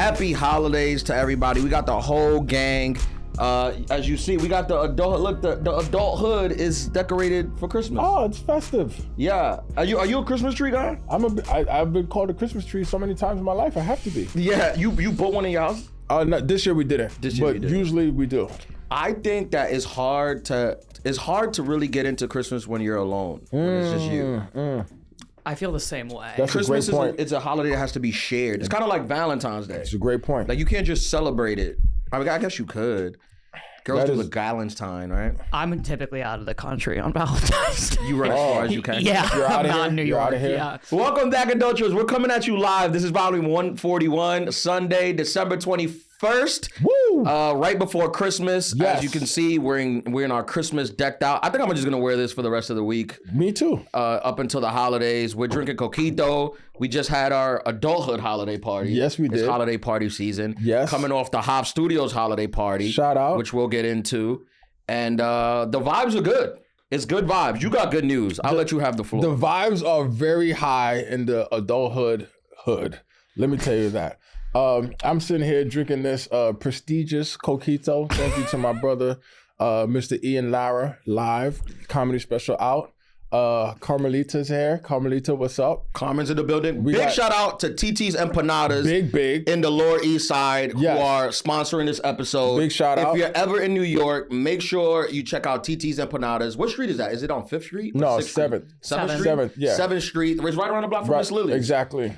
Happy holidays to everybody. We got the whole gang. As you see, we got the adult. Look, the adulthood is decorated for Christmas. Oh, it's festive. Yeah. Are you a Christmas tree guy? I've been called a Christmas tree so many times in my life. I have to be. Yeah. You bought one in your house? No, this year we didn't. But usually we do. I think that it's hard to really get into Christmas when you're alone. When it's just you. I feel the same way. That's Christmas a great point. it's a holiday that has to be shared. It's kind of like Valentine's Day. It's a great point. Like you can't just celebrate it. I mean, I guess you could. Girls do the Galentine's, right? I'm typically out of the country on Valentine's Day. You run as far as you can. Yeah, You're out I'm of not here? in New You're York. out of here? Yeah. Welcome back, Adulthood. We're coming at you live. This is volume 141, Sunday, December 21st. Woo! Right before Christmas. Yes. As you can see, we're in our Christmas decked out. I think I'm just gonna wear this for the rest of the week. Me too. Up until the holidays. We're drinking coquito. We just had our adulthood holiday party. Yes, we did. It's holiday party season. Yes. Coming off the Hop Studios holiday party. Shout out. Which we'll get into. And the vibes are good. It's good vibes. You got good news. I'll let you have the floor. The vibes are very high in the adulthood hood. Let me tell you that. I'm sitting here drinking this prestigious coquito. Thank you to my brother, Mr. Ian Lara, live comedy special out. Carmelita's here. Carmelita, what's up? Carmen's in the building. Big shout out to TT's Empanadas. Big. In the Lower East Side Yes. who are sponsoring this episode. Big shout out. If you're ever in New York, make sure you check out TT's Empanadas. What street is that? Is it on 5th Street? No, 6th Street? 7th. 7th Street? 7th, yeah. 7th Street. It's right around the block from Miss Lily's. Exactly.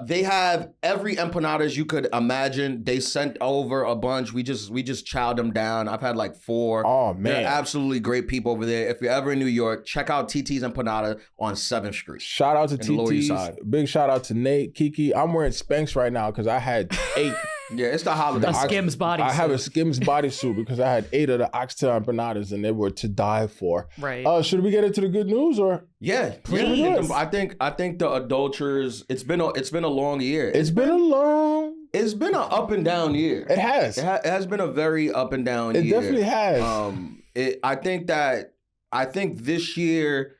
They have every empanadas you could imagine. They sent over a bunch. We just chowed them down. I've had like 4. Oh, man. They're absolutely great people over there. If you're ever in New York, check out TT's Empanadas on 7th Street. Shout out to the Lower East TT's. Side. Big shout out to Nate, Kiki. I'm wearing Spanx right now because I had 8. Yeah, it's the holiday. A Skims bodysuit. I have a Skims bodysuit because I had 8 of the oxtail empanadas and they were to die for. Right. Should we get into the good news or? Yeah, Yes. I think the adulterers. It's been a long year. It's been an up and down year. It has. It has been a very up and down year. It definitely has. I think this year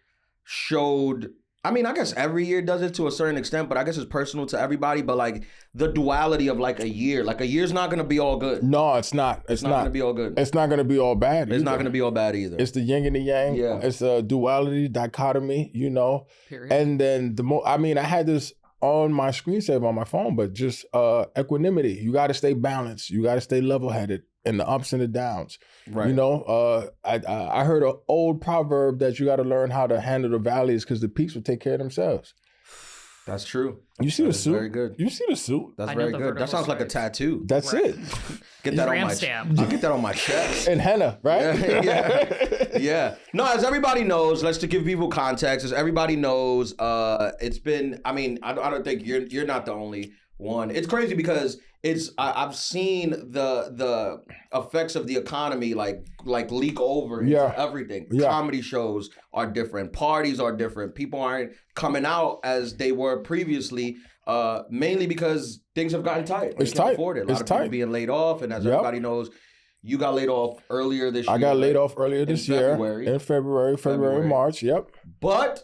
showed. I mean, I guess every year does it to a certain extent, but I guess it's personal to everybody. But like the duality of like a year's not gonna be all good. No, it's not. It's not gonna be all good. It's not gonna be all bad. It's not gonna be all bad either. It's the yin and the yang. Yeah. It's a duality, dichotomy, Period. And then I had this on my screensaver on my phone, but just equanimity. You got to stay balanced. You got to stay level-headed in the ups and the downs. Right. I heard an old proverb that you got to learn how to handle the valleys because the peaks will take care of themselves. That's true. You see the suit? Very good. You see the suit? That's I know very the good. That vertical sounds like a stripes. tattoo. That's Right. it. Get that on Ram my stamp. I'll get that on my chest. And henna, right? Yeah. No, as everybody knows, let's to give people context, as everybody knows, it's been, I mean, I don't think you're not the only one. It's crazy because I've seen the effects of the economy like leak over into everything. Yeah. Comedy shows are different. Parties are different. People aren't coming out as they were previously, mainly because things have gotten tight. It's They can't tight. afford it. A lot It's of people tight. being laid off, and as everybody knows, you got laid off earlier this year. I got laid off earlier this year. February. In February, March. Yep. But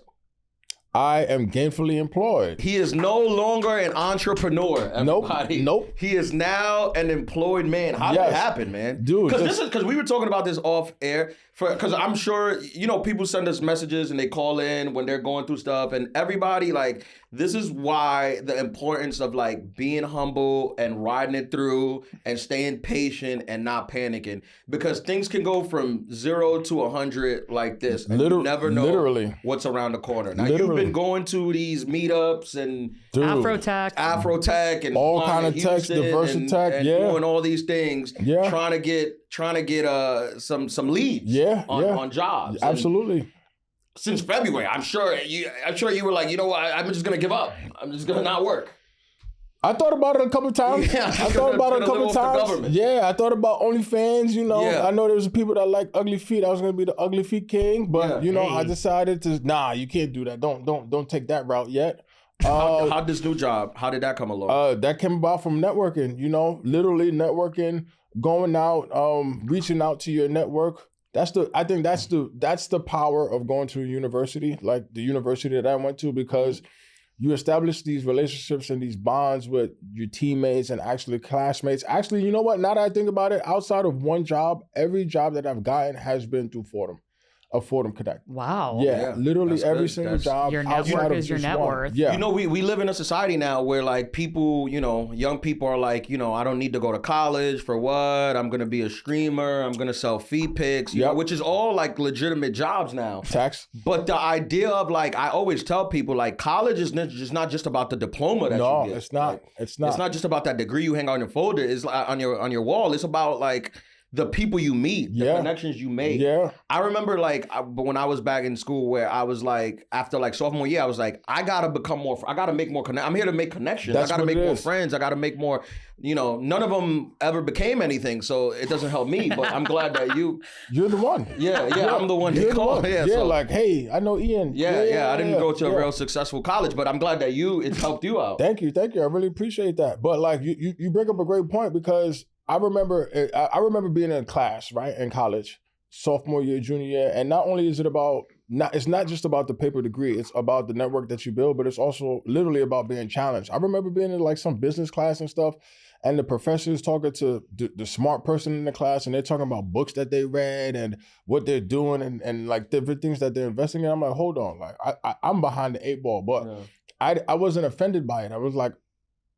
I am gainfully employed. he is no longer an entrepreneur, everybody. Nope. He is now an employed man. How did it Yes. happen, man? Dude, Because we were talking about this off air. Because I'm sure, people send us messages and they call in when they're going through stuff. And everybody, like, this is why the importance of, like, being humble and riding it through and staying patient and not panicking. Because things can go from 0 to 100 like this. And you never know what's around the corner. Now, you've been going to these meetups and Afrotech and all kind of techs, Diversitech, and doing all these things, trying to get some leads on jobs. Absolutely. And since February, I'm sure you were like, you know what, I'm just gonna give up. I'm just gonna not work. I thought about it a couple times. Yeah, I thought about it a couple times. Yeah, I thought about OnlyFans, I know there's people that like ugly feet. I was gonna be the ugly feet king, but I decided to you can't do that. Don't take that route yet. How'd this new job, how did that come along? That came about from networking, literally networking, going out, reaching out to your network. I think that's the power of going to a university, like the university that I went to, because you establish these relationships and these bonds with your teammates and actually classmates. Actually, you know what? Now that I think about it, outside of one job, every job that I've gotten has been through Fordham Connect. Wow. Yeah, literally that's every good. single That's- job. Your outside network of is your just net one. worth. Yeah. You know, we live in a society now where like people, you know, young people are like, you know, I don't need to go to college for what? I'm gonna be a streamer. I'm gonna sell feed pics. You know, which is all like legitimate jobs now. Tax. But the idea of like, I always tell people like, college is not just about the diploma that No, you get. it's not. Like, It's not. It's not just about that degree you hang on your folder. It's like on your wall. It's about like the people you meet, the connections you make. Yeah. I remember like when I was back in school where I was like, after like sophomore year, I was like, I gotta make more I'm here to make connections. That's I gotta what make it more is. friends. I gotta make more, you know, none of them ever became anything. So it doesn't help me, but I'm glad that You're the one. yeah, I'm the one You're they the call. one. Yeah, Yeah, so, like, hey, I know Ian. yeah, I didn't go to a yeah. real successful college, but I'm glad that it helped you out. Thank you. I really appreciate that. But like you bring up a great point because I remember being in class, right, in college, sophomore year, junior year, and not only is it about it's not just about the paper degree, it's about the network that you build, but it's also literally about being challenged. I remember being in like some business class and stuff, and the professors talking to the smart person in the class, and they're talking about books that they read and what they're doing and like different things that they're investing in. I'm like, hold on, like I'm behind the 8 ball, but I wasn't offended by it. I was like,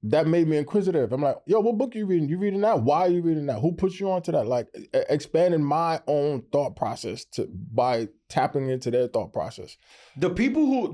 that made me inquisitive. I'm like, yo, what book are you reading? You reading that? Why are you reading that? Who put you onto that? Like expanding my own thought process by tapping into their thought process. The people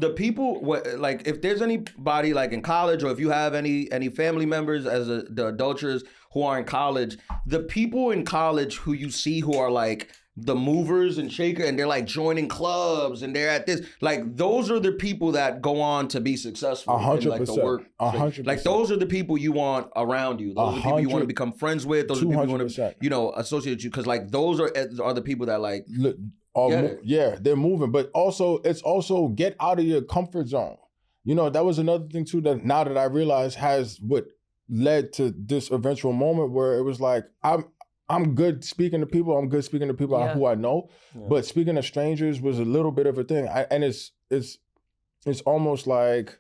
like if there's anybody like in college or if you have any family members as the adulterers who are in college, the people in college who you see who are like the movers and shaker and they're like joining clubs and they're at this, like those are the people that go on to be successful. 100%. In, like, the work. 100%. Like those are the people you want around you. Those are the people you want to become friends with. Those are the people you want to, you know, associate with you. Because like those are the people that like yeah, they're moving. But also it's also get out of your comfort zone. You know, that was another thing too that now that I realize has what led to this eventual moment where it was like I'm good speaking to people. I'm good speaking to people who I know, but speaking to strangers was a little bit of a thing. And it's almost like,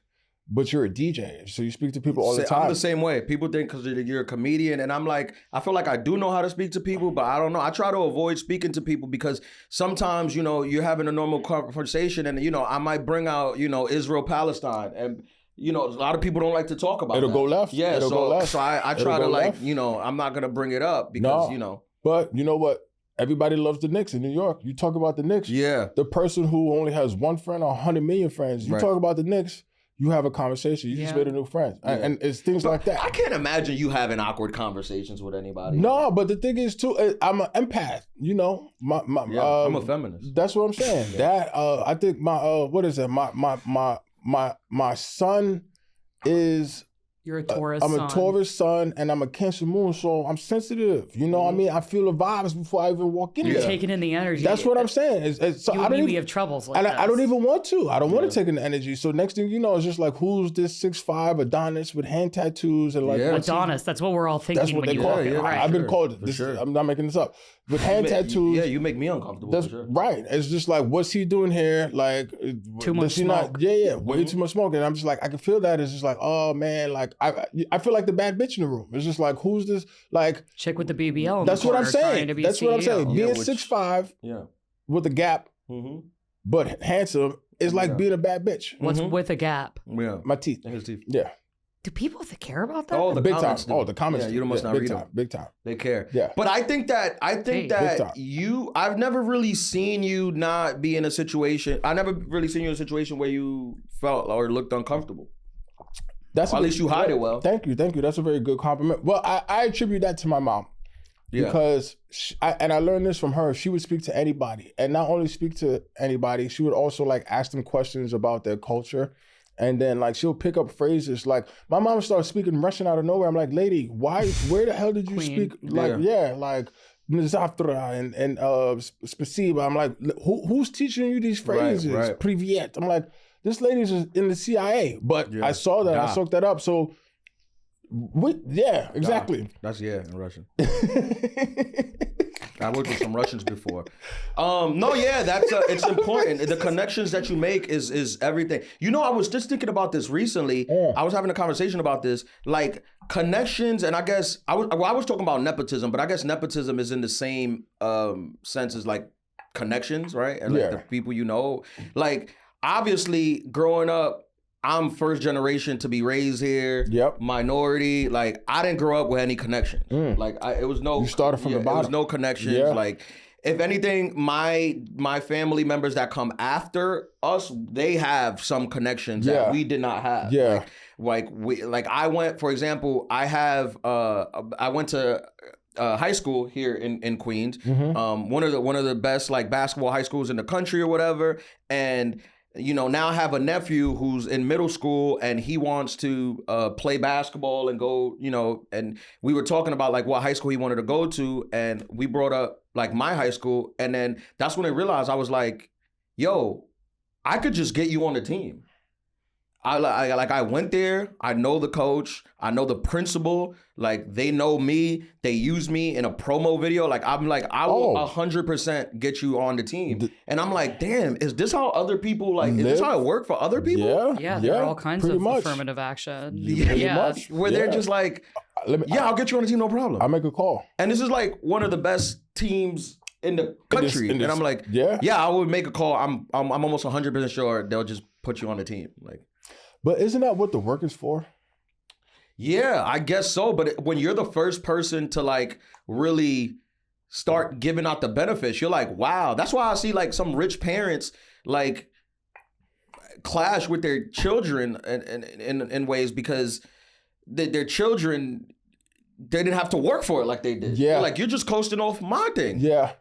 but you're a DJ, so you speak to people all the time. I'm the same way. People think because you're a comedian, and I'm like, I feel like I do know how to speak to people, but I don't know. I try to avoid speaking to people because sometimes, you know, you're having a normal conversation, and you know, I might bring out, you know, Israel Palestine and. You know, a lot of people don't like to talk about It'll that. go left. Yeah, It'll go left. So I try to like, left. you know, I'm not going to bring it up because, you know. But you know what? Everybody loves the Knicks in New York. You talk about the Knicks. Yeah. The person who only has one friend or 100 million friends, you talk about the Knicks, you have a conversation. You just made a new friend. And it's things like that. I can't imagine you having awkward conversations with anybody. No, but the thing is too, I'm an empath, you know. I'm a feminist. That's what I'm saying. That I think what is it? My son is You're a Taurus I'm sun. a Taurus sun and I'm a Cancer moon, so I'm sensitive. You know what I mean? I feel the vibes before I even walk in You're there. taking in the energy. That's what I'm saying. So you I and don't me even have troubles like and this. I don't even want to. I don't want to take in the energy. So next thing you know, it's just like, who's this 6'5" Adonis with hand tattoos and like Adonis. That's what we're all thinking. That's what when they you call walk it. in. Right. I've been called this. I'm not making this up. With hand tattoos. Yeah, you make me uncomfortable. That's for sure. right. It's just like, what's he doing here? Like, Too much does he not? smoke. Yeah, way too much smoke. And I'm just like, I can feel that. It's just like, oh man, like I feel like the bad bitch in the room. It's just like, who's this? Like, Chick with the BBL. In that's the what I'm corner trying saying. to be That's what I'm CEO. saying. Being which- 6'5" with a gap, but handsome is like being a bad bitch. What's with a gap? Yeah. My teeth. His teeth. Yeah. Do people care about that? Oh, the Big time. comments do. Oh, the comments. Yeah, do. you must not big read time. them. Big time. They care. Yeah. But I think that Big time. I've never really seen you not be in a situation. I never really seen you in a situation where you felt or looked uncomfortable. That's Or at least you hide it well. Thank you. That's a very good compliment. Well, I attribute that to my mom. Yeah. Because I learned this from her. She would speak to anybody, and not only speak to anybody, she would also like ask them questions about their culture, and then like she'll pick up phrases. Like my mom started speaking Russian out of nowhere. I'm like, lady, where the hell did you Queen. speak? Like like Zavtra and Spasiba. I'm like, who's teaching you these phrases? Right. Privyet. I'm like, this lady's in the CIA, but I saw that. I soaked that up. So. Exactly. That's in Russian. I worked with some Russians before. No, yeah, that's it's important. The connections that you make is everything. You know, I was just thinking about this recently. I was having a conversation about this, like connections, and I guess I was talking about nepotism, but I guess nepotism is in the same sense as like connections, right? And like the people you know, like obviously growing up. I'm first generation to be raised here. Yep. Minority. Like I didn't grow up with any connections. Like it was no. You started from the bottom. It was no connections. Yeah. Like if anything, my family members that come after us, they have some connections that we did not have. Yeah. Like I went, for example, I went to high school here in Queens. One of the best like basketball high schools in the country or whatever, and. You know, now I have a nephew who's in middle school and he wants to play basketball and go, you know, and we were talking about like what high school he wanted to go to. And we brought up like my high school. And then that's when I realized I was like, yo, I could just get you on the team. I went there. I know the coach. I know the principal. Like they know me. They use me in a promo video. Like I'm like I will 100% get you on the team. And I'm like, damn, is this how other people like? Is this how it work for other people? Yeah, there are all kinds of affirmative action. Where they're just like, I'll get you on the team, no problem. I make a call. And this is like one of the best teams in the country. And I'm like, I would make a call. I'm almost 100% sure they'll just put you on the team. Like. But isn't that what the work is for? Yeah, I guess so. But when you're the first person to like really start giving out the benefits, you're like, wow. That's why I see like some rich parents like clash with their children in ways because their children, they didn't have to work for it like they did. Yeah. Like, you're just coasting off my thing. Yeah.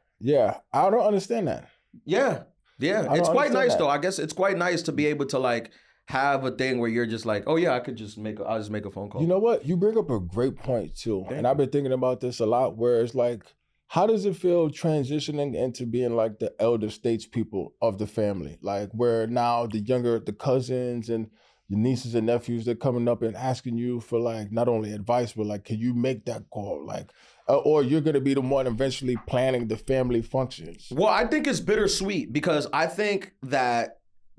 I don't understand that. Yeah. It's quite nice though. I guess it's quite nice to be able to like have a thing where you're just like, oh yeah, I'll just make a phone call. You know what? You bring up a great point too. And I've been thinking about this a lot where it's like, how does it feel transitioning into being like the elder statespeople of the family? Like where now the cousins and your nieces and nephews, they're coming up and asking you for like, not only advice, but like, can you make that call? Like, or you're going to be the one eventually planning the family functions. Well, I think it's bittersweet because I think that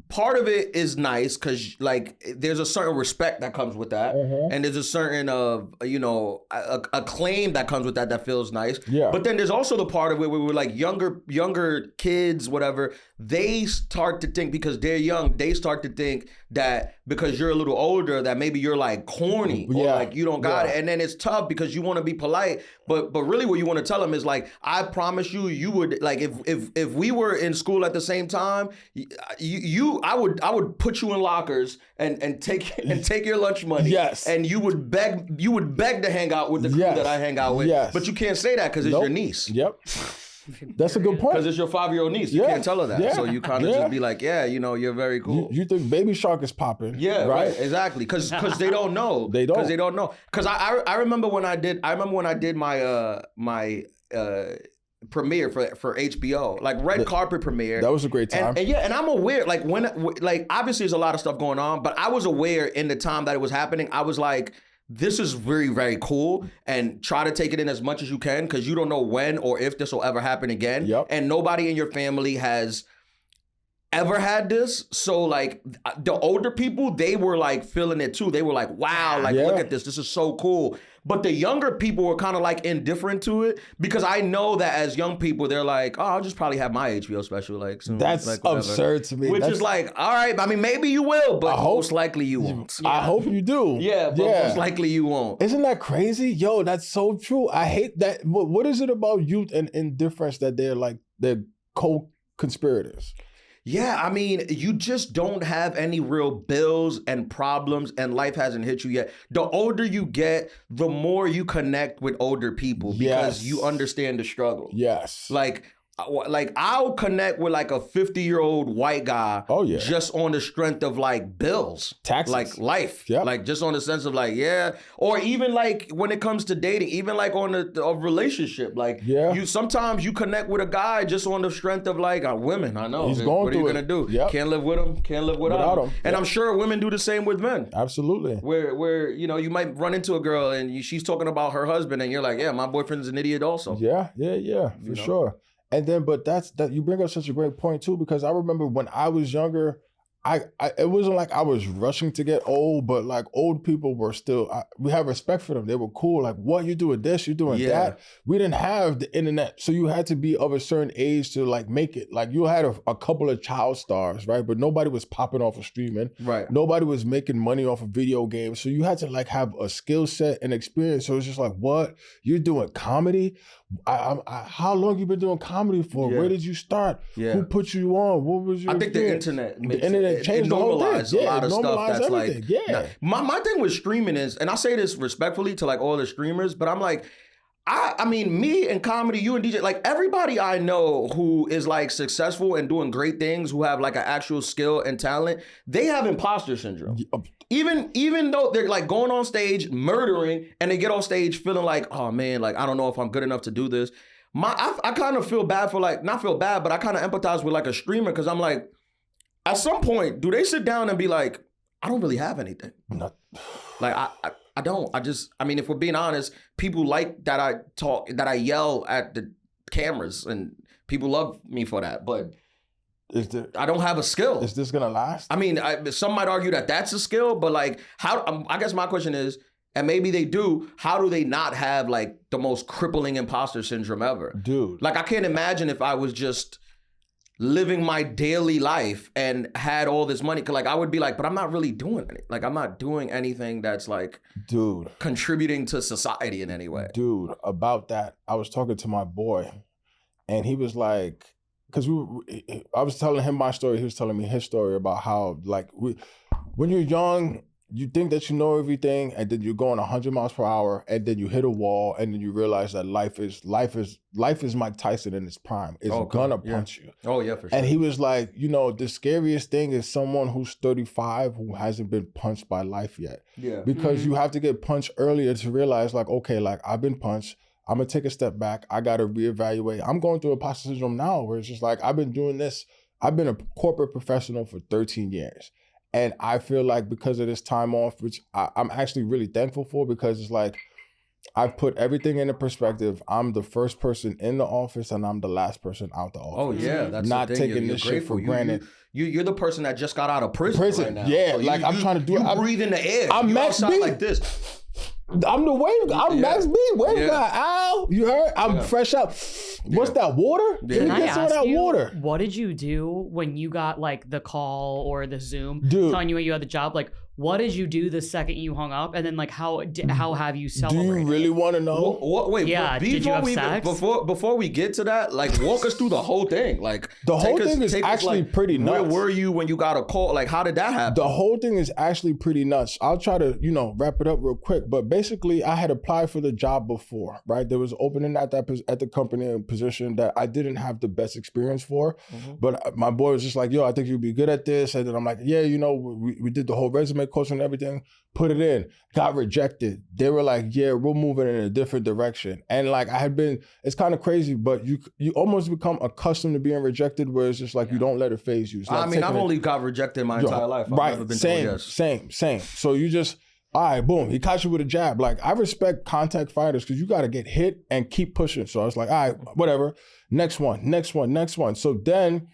part of it is nice because like there's a certain respect that comes with that, and there's a certain acclaim that comes with that feels nice. Yeah. But then there's also the part of it where we're like younger kids, whatever. They start to think because they're young, they start to think that because you're a little older that maybe you're like corny or like you don't got it, and then it's tough because you want to be polite, but really what you want to tell them is like, I promise you would like if we were in school at the same time, I would put you in lockers and take your lunch money. Yes. And you would beg to hang out with the crew that I hang out with. Yes. But you can't say that because it's your niece. Yep. That's a good point. Because it's your 5-year-old niece. You can't tell her that. Yeah. So you kind of just be like, you're very cool. You think Baby Shark is popping. Yeah, right? Exactly. Because they don't know. Because they don't know. Because I remember when I did my premiere for HBO, like red carpet premiere. That was a great time. And I'm aware, like obviously there's a lot of stuff going on, but I was aware in the time that it was happening, I was like, this is very, very cool, and try to take it in as much as you can because you don't know when or if this will ever happen again. Yep. And nobody in your family has ever had this. So like the older people, they were like feeling it too. They were like, wow, like look at this. This is so cool. But the younger people were kind of like indifferent to it because I know that as young people, they're like, oh, I'll just probably have my HBO special like soon. That's like, absurd to me. Which is like, all right, I mean, maybe you will, but most likely you won't. I hope you do. Yeah, but most likely you won't. Isn't that crazy? Yo, that's so true. I hate that. What is it about youth and indifference that they're co-conspirators? Yeah, I mean, you just don't have any real bills and problems and life hasn't hit you yet. The older you get, the more you connect with older people because you understand the struggle. Yes. Like, like I'll connect with like a 50-year-old white guy. Oh yeah. Just on the strength of like bills, taxes, like life, yep. Like just on the sense of like or even like when it comes to dating, even like on the relationship, like you sometimes you connect with a guy just on the strength of like women. I know he's going what are you gonna do? Yep. Can't live with him, can't live without him. And I'm sure women do the same with men. Absolutely. Where you know you might run into a girl and she's talking about her husband and you're like, yeah, my boyfriend's an idiot also. Yeah, for sure. And then, but that you bring up such a great point too, because I remember when I was younger, I it wasn't like I was rushing to get old, but like old people were still, we have respect for them. They were cool. Like, what, you doing this, you doing that? We didn't have the internet. So you had to be of a certain age to like make it. Like you had a couple of child stars, right? But nobody was popping off of streaming. Right. Nobody was making money off of video games. So you had to like have a skill set and experience. So it's just like, what? You're doing comedy? How long you been doing comedy for? Where did you start? Who put you on? What was your experience? The internet changed the whole thing. A lot of stuff that's everything. like my thing with streaming is, and I say this respectfully to like all the streamers, but I'm like, I mean, me and comedy, you and DJ, like everybody I know who is like successful and doing great things, who have like an actual skill and talent, they have imposter syndrome. Even though they're like going on stage murdering and they get on stage feeling like, oh man, like I don't know if I'm good enough to do this. I kind of feel bad for like, not feel bad, but I kind of empathize with like a streamer because I'm like, at some point, do they sit down and be like, I don't really have anything? No. Like I don't. I mean, if we're being honest, people like that I yell at the cameras and people love me for that, but I don't have a skill. Is this gonna last? I mean, some might argue that that's a skill, but like, how? I guess my question is, and maybe they do, how do they not have like the most crippling imposter syndrome ever? Dude. Like, I can't imagine if I was just living my daily life and had all this money. Cause like, I would be like, but I'm not really doing it. Like, I'm not doing anything that's like, dude, contributing to society in any way. Dude, about that, I was talking to my boy and he was like, because I was telling him my story. He was telling me his story about how, like, when you're young, you think that you know everything, and then you're going 100 miles per hour, and then you hit a wall, and then you realize that life is Mike Tyson in his prime. It's gonna punch you. Oh yeah, for sure. And he was like, you know, the scariest thing is someone who's 35 who hasn't been punched by life yet. Yeah. Because you have to get punched earlier to realize, like, okay, like I've been punched. I'm gonna take a step back. I gotta reevaluate. I'm going through imposter syndrome now where it's just like, I've been doing this. I've been a corporate professional for 13 years. And I feel like because of this time off, which I'm actually really thankful for, because it's like, I've put everything into perspective. I'm the first person in the office and I'm the last person out the office. Oh yeah, that's not the thing. taking this shit for granted. You're the person that just got out of prison right now. Yeah, so like I'm trying to do it. You breathe in the air. I'm Max B. like this. I'm the wave guy. I'm Max B. Wave guy. Ow, you heard? I'm fresh out. What's that, water? Can I get some of ask that you, water? what did you do when you got like the call or the Zoom telling you you had the job? Like, what did you do the second you hung up? And then like, how have you celebrated? Do you really want to know? Wait, yeah. Did you have sex? Before we get to that, like, walk us through the whole thing. Like, the whole thing is actually pretty nuts. Where were you when you got a call? Like, how did that happen? The whole thing is actually pretty nuts. I'll try to, wrap it up real quick. But basically, I had applied for the job before, right? There was opening at the company a position that I didn't have the best experience for. Mm-hmm. But my boy was just like, yo, I think you'd be good at this. And then I'm like, yeah, we did the whole resume course and everything. Put it in, got rejected. They were like, yeah, we're moving in a different direction. And like it's kind of crazy, but you almost become accustomed to being rejected, where it's just like, you don't let it phase you. I mean, I've only got rejected my entire life. I've never been told yes. Same. So you just, all right, boom, he caught you with a jab. Like, I respect contact fighters because you got to get hit and keep pushing. So I was like, all right, whatever. Next one. So then,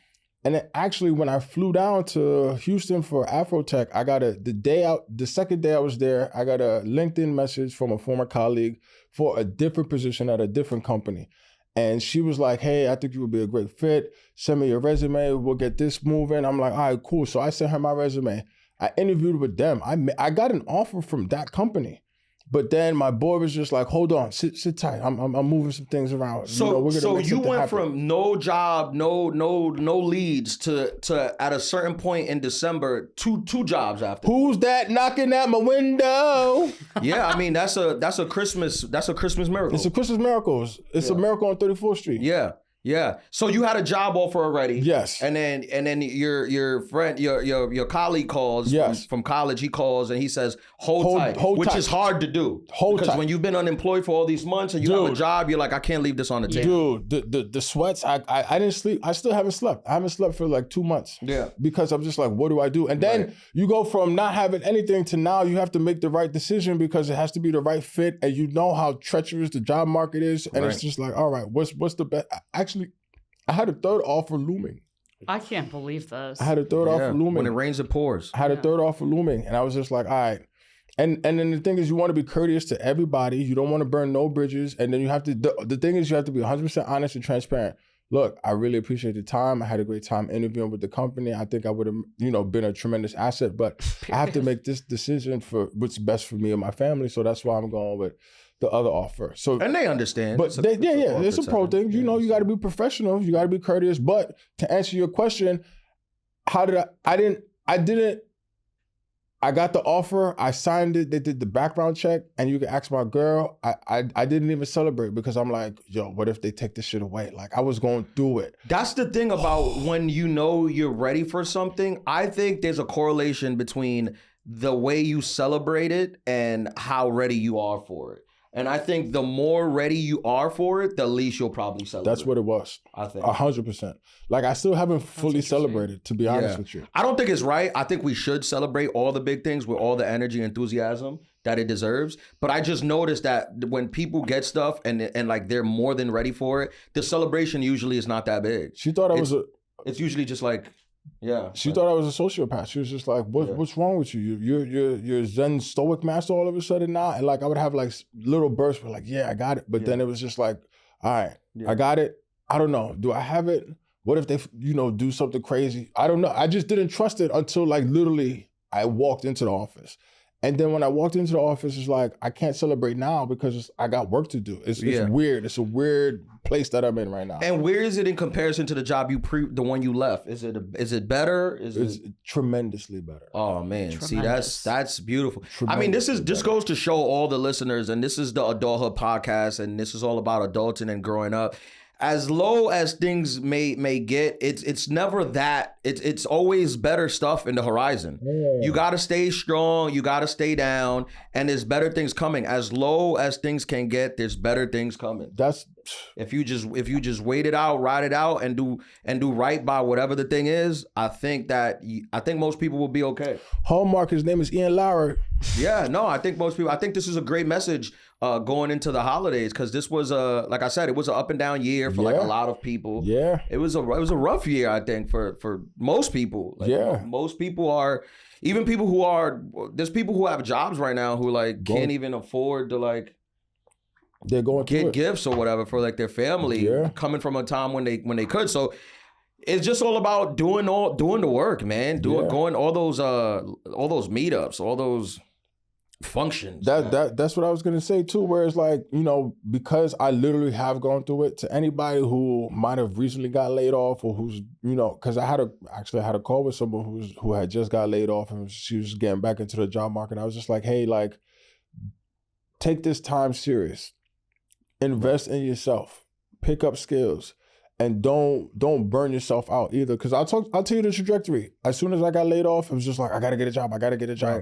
and then actually when I flew down to Houston for Afrotech, I got the second day I was there, I got a LinkedIn message from a former colleague for a different position at a different company. And she was like, hey, I think you would be a great fit. Send me your resume. We'll get this moving. I'm like, all right, cool. So I sent her my resume. I interviewed with them. I got an offer from that company. But then my boy was just like, hold on, sit tight. I'm moving some things around. So you went from no job, no leads to at a certain point in December, two jobs after. Who's that knocking at my window? Yeah, I mean that's a Christmas miracle. It's a Christmas miracle. It's a miracle on 34th Street. Yeah. Yeah. So you had a job offer already. Yes. And then your friend, your colleague calls from college. He calls and he says, hold tight, which is hard to do. Because when you've been unemployed for all these months and you have a job, you're like, I can't leave this on the table. Dude, the sweats, I didn't sleep. I still haven't slept. I haven't slept for like 2 months. Yeah. Because I'm just like, what do I do? And then you go from not having anything to now you have to make the right decision because it has to be the right fit. And you know how treacherous the job market is. And it's just like, all right, what's the best? Actually, I had a third offer looming. I can't believe this. I had a third offer looming. When it rains, it pours. I had a third offer looming. And I was just like, all right. And then the thing is, you want to be courteous to everybody. You don't want to burn no bridges. And then you have to, the thing is, you have to be 100% honest and transparent. Look, I really appreciate the time. I had a great time interviewing with the company. I think I would have, been a tremendous asset. But I have to make this decision for what's best for me and my family. So that's why I'm going with the other offer. So and they understand. But it's a pro thing. You know, you got to be professional. You got to be courteous. But to answer your question, I got the offer. I signed it. They did the background check. And you can ask my girl. I didn't even celebrate because I'm like, yo, what if they take this shit away? Like I was going through it. That's the thing about when you know you're ready for something. I think there's a correlation between the way you celebrate it and how ready you are for it. And I think the more ready you are for it, the least you'll probably celebrate. That's what it was. I think 100%. Like I still haven't fully celebrated, to be honest with you. I don't think it's right. I think we should celebrate all the big things with all the energy and enthusiasm that it deserves. But I just noticed that when people get stuff and like they're more than ready for it, the celebration usually is not that big. She thought it's usually just like. Yeah. She thought I was a sociopath. She was just like, what's wrong with you? You're Zen stoic master all of a sudden now? And like I would have like little bursts where like, yeah, I got it. But then it was just like, all right, I got it. I don't know. Do I have it? What if they, do something crazy? I don't know. I just didn't trust it until like literally I walked into the office. And then when I walked into the office, it's like, I can't celebrate now because I got work to do. It's weird. It's a weird place that I'm in right now. And where is it in comparison to the job the one you left? Is it better? It's tremendously better. Oh man, Tremendous. See that's beautiful. I mean, this goes to show all the listeners, and this is the Adulthood podcast, and this is all about adulting and growing up. As low as things may get, it's never that. It's always better stuff in the horizon. You gotta stay strong. You gotta stay down, and there's better things coming. As low as things can get, there's better things coming. If you just wait it out, ride it out, and do right by whatever the thing is, I think most people will be okay. Hallmark, his name is Lara. Yeah, no, I think most people. I think this is a great message going into the holidays because this was like I said, it was an up and down year for like a lot of people. Yeah, it was a rough year, I think, for most people. Like, most people are, even people who are. There's people who have jobs right now who like can't even afford to like. They're going to get gifts or whatever for like their family coming from a time when they could. So it's just all about doing the work, man. Going all those meetups, all those functions. That's what I was gonna say too. Where it's like, because I literally have gone through it. To anybody who might have recently got laid off or who's because I had a call with someone who had just got laid off and she was getting back into the job market. I was just like, hey, like, take this time serious. Invest in yourself, pick up skills, and don't burn yourself out either. Because I'll tell you the trajectory. As soon as I got laid off, it was just like, I gotta get a job,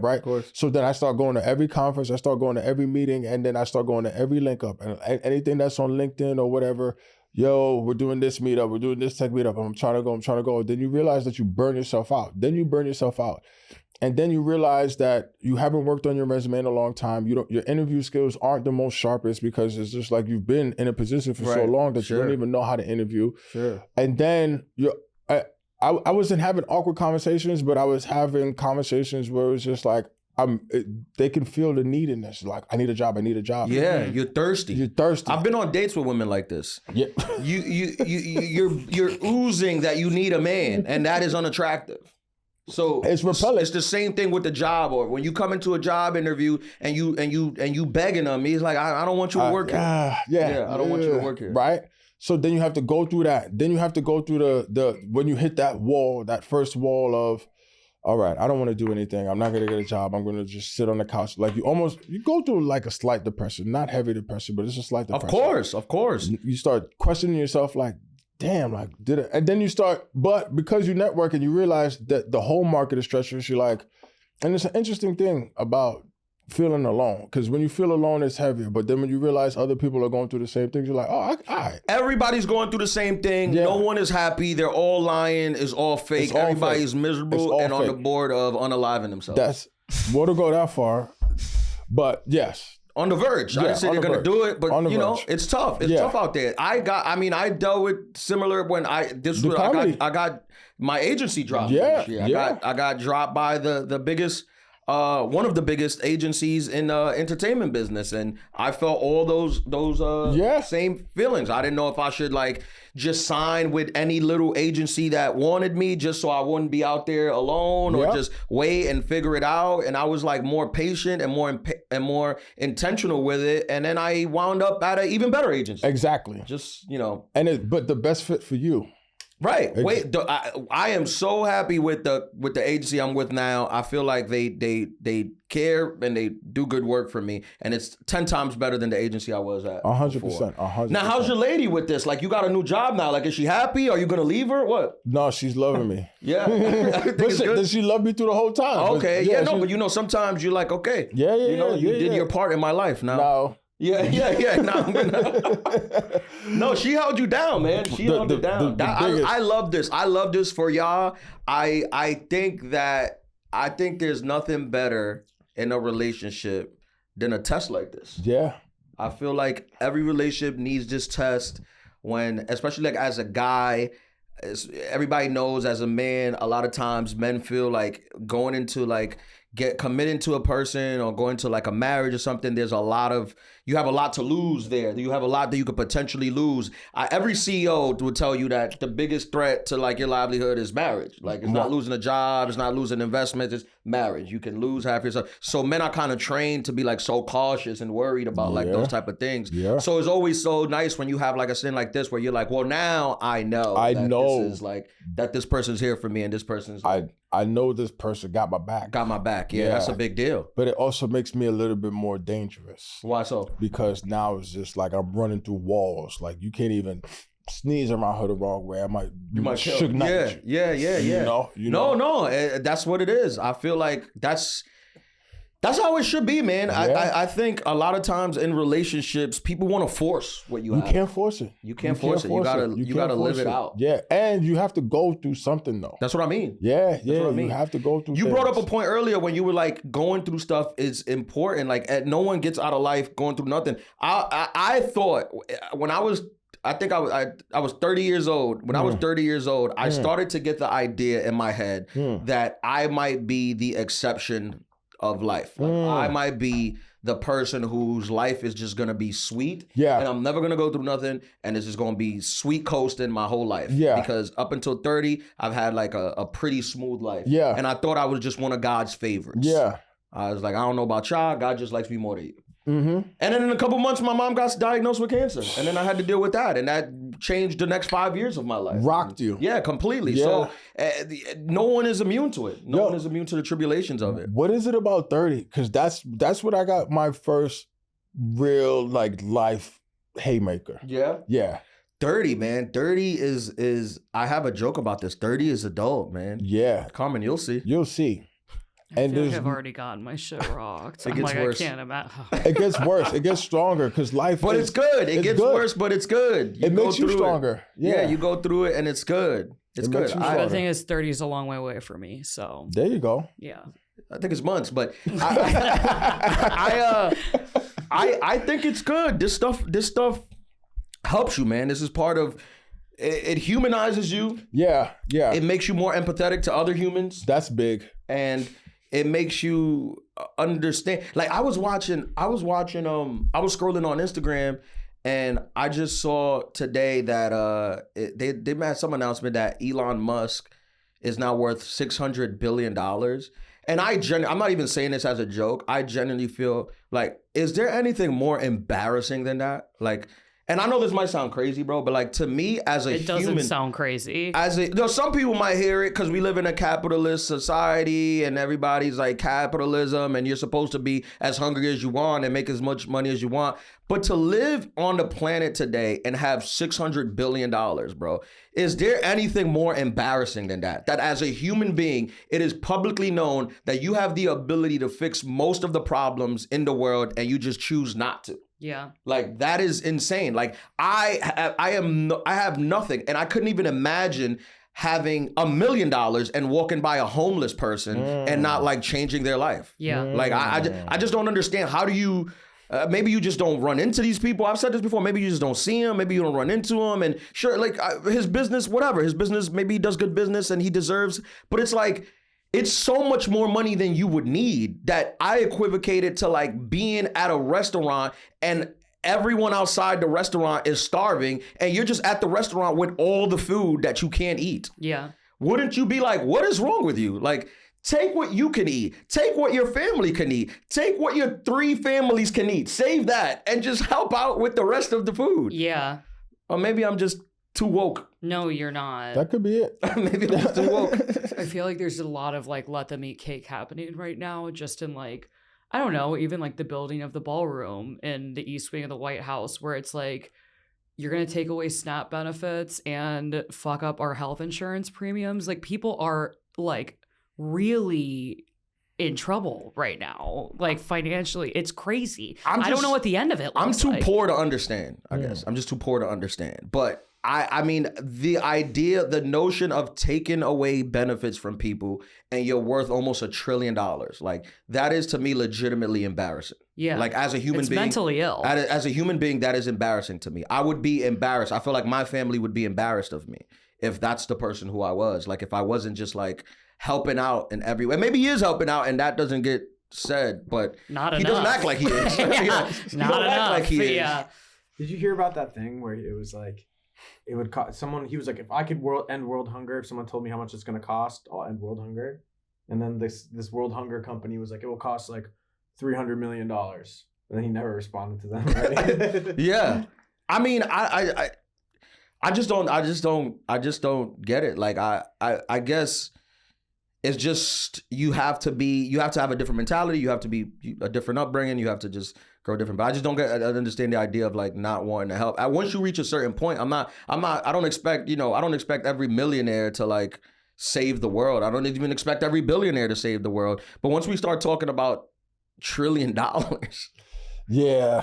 right? Of course. So then I start going to every conference, I start going to every meeting, and then I start going to every link up. And anything that's on LinkedIn or whatever, yo, we're doing this meetup, we're doing this tech meetup, I'm trying to go. Then you realize that you burn yourself out. And then you realize that you haven't worked on your resume in a long time. Your interview skills aren't the most sharpest because it's just like you've been in a position for so long that you don't even know how to interview. Sure. And then I wasn't having awkward conversations, but I was having conversations where it was just like, they can feel the need in this. Like, I need a job. Yeah, you're thirsty. I've been on dates with women like this. Yeah. You're oozing that you need a man, and that is unattractive. So it's repellent. It's the same thing with the job, or when you come into a job interview and you begging them, he's like, I don't want you to work here. I don't want you to work here. Right. So then you have to go through that. Then you have to go through the when you hit that wall, that first wall of, all right, I don't want to do anything. I'm not gonna get a job. I'm gonna just sit on the couch. Like you go through like a slight depression, not heavy depression, but it's a slight depression. Of course. You start questioning yourself, like, damn, like, did it? And then you start, but because you network and you realize that the whole market is treacherous, you're like, and it's an interesting thing about feeling alone, because when you feel alone, it's heavier. But then when you realize other people are going through the same things, you're like, oh, all right. Everybody's going through the same thing. Yeah. No one is happy. They're all lying. It's all fake. It's all Everybody's fake. miserable and on the fake. board of unaliving themselves. That's more to go that far, but yes. On the verge. I Yeah, didn't say on they're the going to verge. do it, but On the you know, verge. it's tough. It's Yeah. tough out there. I dealt with similar when I got my agency dropped. Yeah, this year. yeah. I got dropped by the biggest one of the biggest agencies in entertainment business, and I felt all those same feelings. I didn't know if I should like just sign with any little agency that wanted me just so I wouldn't be out there alone, or just wait and figure it out. And I was like more patient and more intentional with it, and then I wound up at an even better agency. Exactly. Just, you know. But the best fit for you. Right. I am so happy with the agency I'm with now. I feel like they care and they do good work for me, and it's 10 times better than the agency I was at. 100%. 100%. Now, how's your lady with this? Like, you got a new job now. Like, is she happy? Are you gonna leave her? What? No, she's loving me. Yeah. Does she love me through the whole time? Okay. But you know, sometimes you're like, okay. Yeah. You did your part in my life now. No. Yeah. No, she held you down, man. She held it down. I love this. I love this for y'all. I think there's nothing better in a relationship than a test like this. Yeah. I feel like every relationship needs this test when, especially like as a guy, everybody knows as a man, a lot of times men feel like going into like committing to a person or going to like a marriage or something, you have a lot to lose there. You have a lot that you could potentially lose. Every CEO would tell you that the biggest threat to like your livelihood is marriage. Like it's not losing a job, it's not losing investments, it's marriage. You can lose half yourself. So men are kind of trained to be like so cautious and worried about like those type of things. Yeah. So it's always so nice when you have like a sin like this where you're like, well, now I know this is like that this person's here for me and this person's like, I know this person got my back. Got my back. Yeah, that's a big deal. But it also makes me a little bit more dangerous. Why so? Because now it's just like I'm running through walls. Like you can't even sneeze around her the wrong way. You might shook knife. Yeah. You know? No. That's what it is. I feel like that's how it should be, man. Yeah. I think a lot of times in relationships, people want to force what you have. You can't force it. You can't force it. You gotta live it out. Yeah, and you have to go through something though. That's what I mean. Yeah. You have to go through. You brought up a point earlier when you were like going through stuff is important. Like no one gets out of life going through nothing. I thought when I was 30 years old. When I was 30 years old, I started to get the idea in my head that I might be the exception of life. Like, I might be the person whose life is just gonna be sweet. Yeah. And I'm never gonna go through nothing, and it's just gonna be sweet coasting my whole life. Yeah. Because up until 30, I've had like a pretty smooth life. Yeah. And I thought I was just one of God's favorites. Yeah. I was like, I don't know about y'all, God just likes me more than you. Mm-hmm. And then in a couple months, my mom got diagnosed with cancer, and then I had to deal with that, and that changed the next 5 years of my life. Rocked you. Yeah, completely. Yeah. So no one is immune to it. No one is immune to the tribulations of it. What is it about 30? Because that's what I got my first real like life haymaker. Yeah. Yeah. 30, man. 30 is I have a joke about this. 30 is adult, man. Yeah. Carmen, you'll see. You'll see. I feel like I've already gotten my shit rocked. It gets worse. I can't imagine. It gets worse. It gets stronger because life. But it's good. It gets worse, but it's good. It makes you stronger. Yeah, you go through it, and it's good. It's good. The thing is, 30 is a long way away for me. So there you go. Yeah. I think it's months, but I think it's good. This stuff helps you, man. This is part of. It humanizes you. Yeah. It makes you more empathetic to other humans. That's big. And it makes you understand. Like I was scrolling on Instagram, and I just saw today that they made some announcement that Elon Musk is now worth $600 billion. And I'm not even saying this as a joke. I genuinely feel like, is there anything more embarrassing than that? Like, and I know this might sound crazy, bro, but like to me as a human, it doesn't sound crazy. Some people might hear it because we live in a capitalist society and everybody's like capitalism and you're supposed to be as hungry as you want and make as much money as you want. But to live on the planet today and have $600 billion, bro, is there anything more embarrassing than that? That as a human being, it is publicly known that you have the ability to fix most of the problems in the world and you just choose not to. Yeah. Like that is insane. Like I have nothing, and I couldn't even imagine having $1 million and walking by a homeless person and not like changing their life. Yeah. Like I just don't understand. How do you? Maybe you just don't run into these people. I've said this before. Maybe you just don't see them. Maybe you don't run into them. And sure, like his business, whatever. His business, maybe he does good business and he deserves. But it's like, it's so much more money than you would need that I equivocate it to like being at a restaurant and everyone outside the restaurant is starving and you're just at the restaurant with all the food that you can't eat. Yeah. Wouldn't you be like, what is wrong with you? Like, take what you can eat. Take what your family can eat. Take what your 3 families can eat. Save that and just help out with the rest of the food. Yeah. Or maybe I'm just too woke. No, you're not. That could be it. Maybe I'm just too woke. I feel like there's a lot of like let them eat cake happening right now, just in like, I don't know, even like the building of the ballroom in the East Wing of the White House, where it's like, you're going to take away SNAP benefits and fuck up our health insurance premiums. Like people are like really in trouble right now, like financially. It's crazy. I don't know what the end of it looks I'm too like. poor to understand, I guess. I'm just too poor to understand. But I mean, the idea, the notion of taking away benefits from people and you're worth almost $1 trillion, like that is to me legitimately embarrassing. Yeah. Like as a human It's being. mentally ill. As a human being, that is embarrassing to me. I would be embarrassed. I feel like my family would be embarrassed of me if that's the person who I was. Like if I wasn't just like helping out in every way. Maybe he is helping out and that doesn't get said, but Not he enough. doesn't act like he is. Yeah, He not don't enough. act like he is. Yeah. Did you hear about that thing where it was like, it would cost someone, he was like, if I could end world hunger, if someone told me how much it's going to cost, I'll end world hunger. And then this world hunger company was like, it will cost like $300 million. And then he never responded to them. Right? Yeah. I mean, I just don't get it. Like I guess it's just you have to have a different mentality, you have to be a different upbringing, you have to just grow different. But I just don't understand the idea of like not wanting to help. Once you reach a certain point, I don't expect every millionaire to like save the world. I don't even expect every billionaire to save the world. But once we start talking about $1 trillion, Yeah.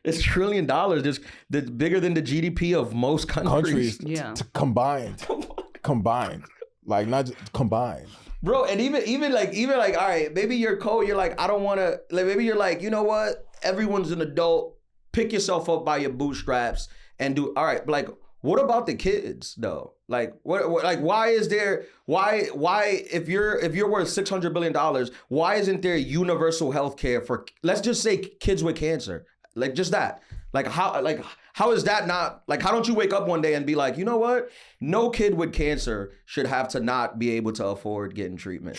it's $1 trillion. That's bigger than the GDP of most countries. Yeah. Combined. Like not just combined. Bro, and even like, all right, maybe you're cold. You're like, I don't want to. Like, maybe you're like, you know what? Everyone's an adult. Pick yourself up by your bootstraps and do. All right, but like, what about the kids though? Like, what like, why is there? Why if you're worth $600 billion, why isn't there universal health care for? Let's just say kids with cancer. Like just that. Like how is that not like? How don't you wake up one day and be like, you know what? No kid with cancer should have to not be able to afford getting treatment.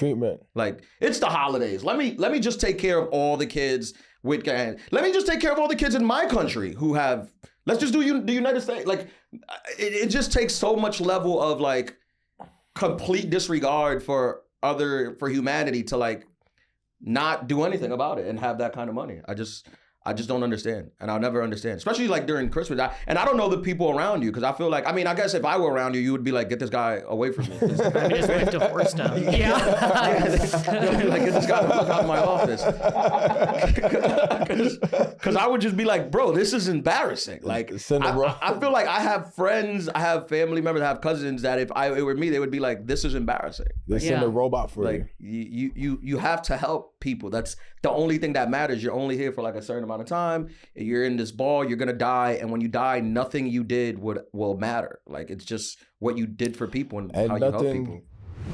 Like it's the holidays. Let me just take care of all the kids with cancer. Let me just take care of all the kids in my country who have. Let's just do the United States. Like it just takes so much level of like complete disregard for humanity to like not do anything about it and have that kind of money. I just don't understand, and I'll never understand, especially like during Christmas. I don't know the people around you because I feel like, I mean, I guess if I were around you, you would be like, get this guy away from me. I just went to horse town. Yeah. Like, get this guy the fuck out of my office. Because I would just be like, bro, this is embarrassing. Like, I feel like I have friends, I have family members, I have cousins that if it were me, they would be like, this is embarrassing. They send a robot for like, you. You have to help people. That's the only thing that matters. You're only here for like a certain amount of time. You're in this ball, you're gonna die, and when you die, nothing you did will matter. Like it's just what you did for people and how you help people.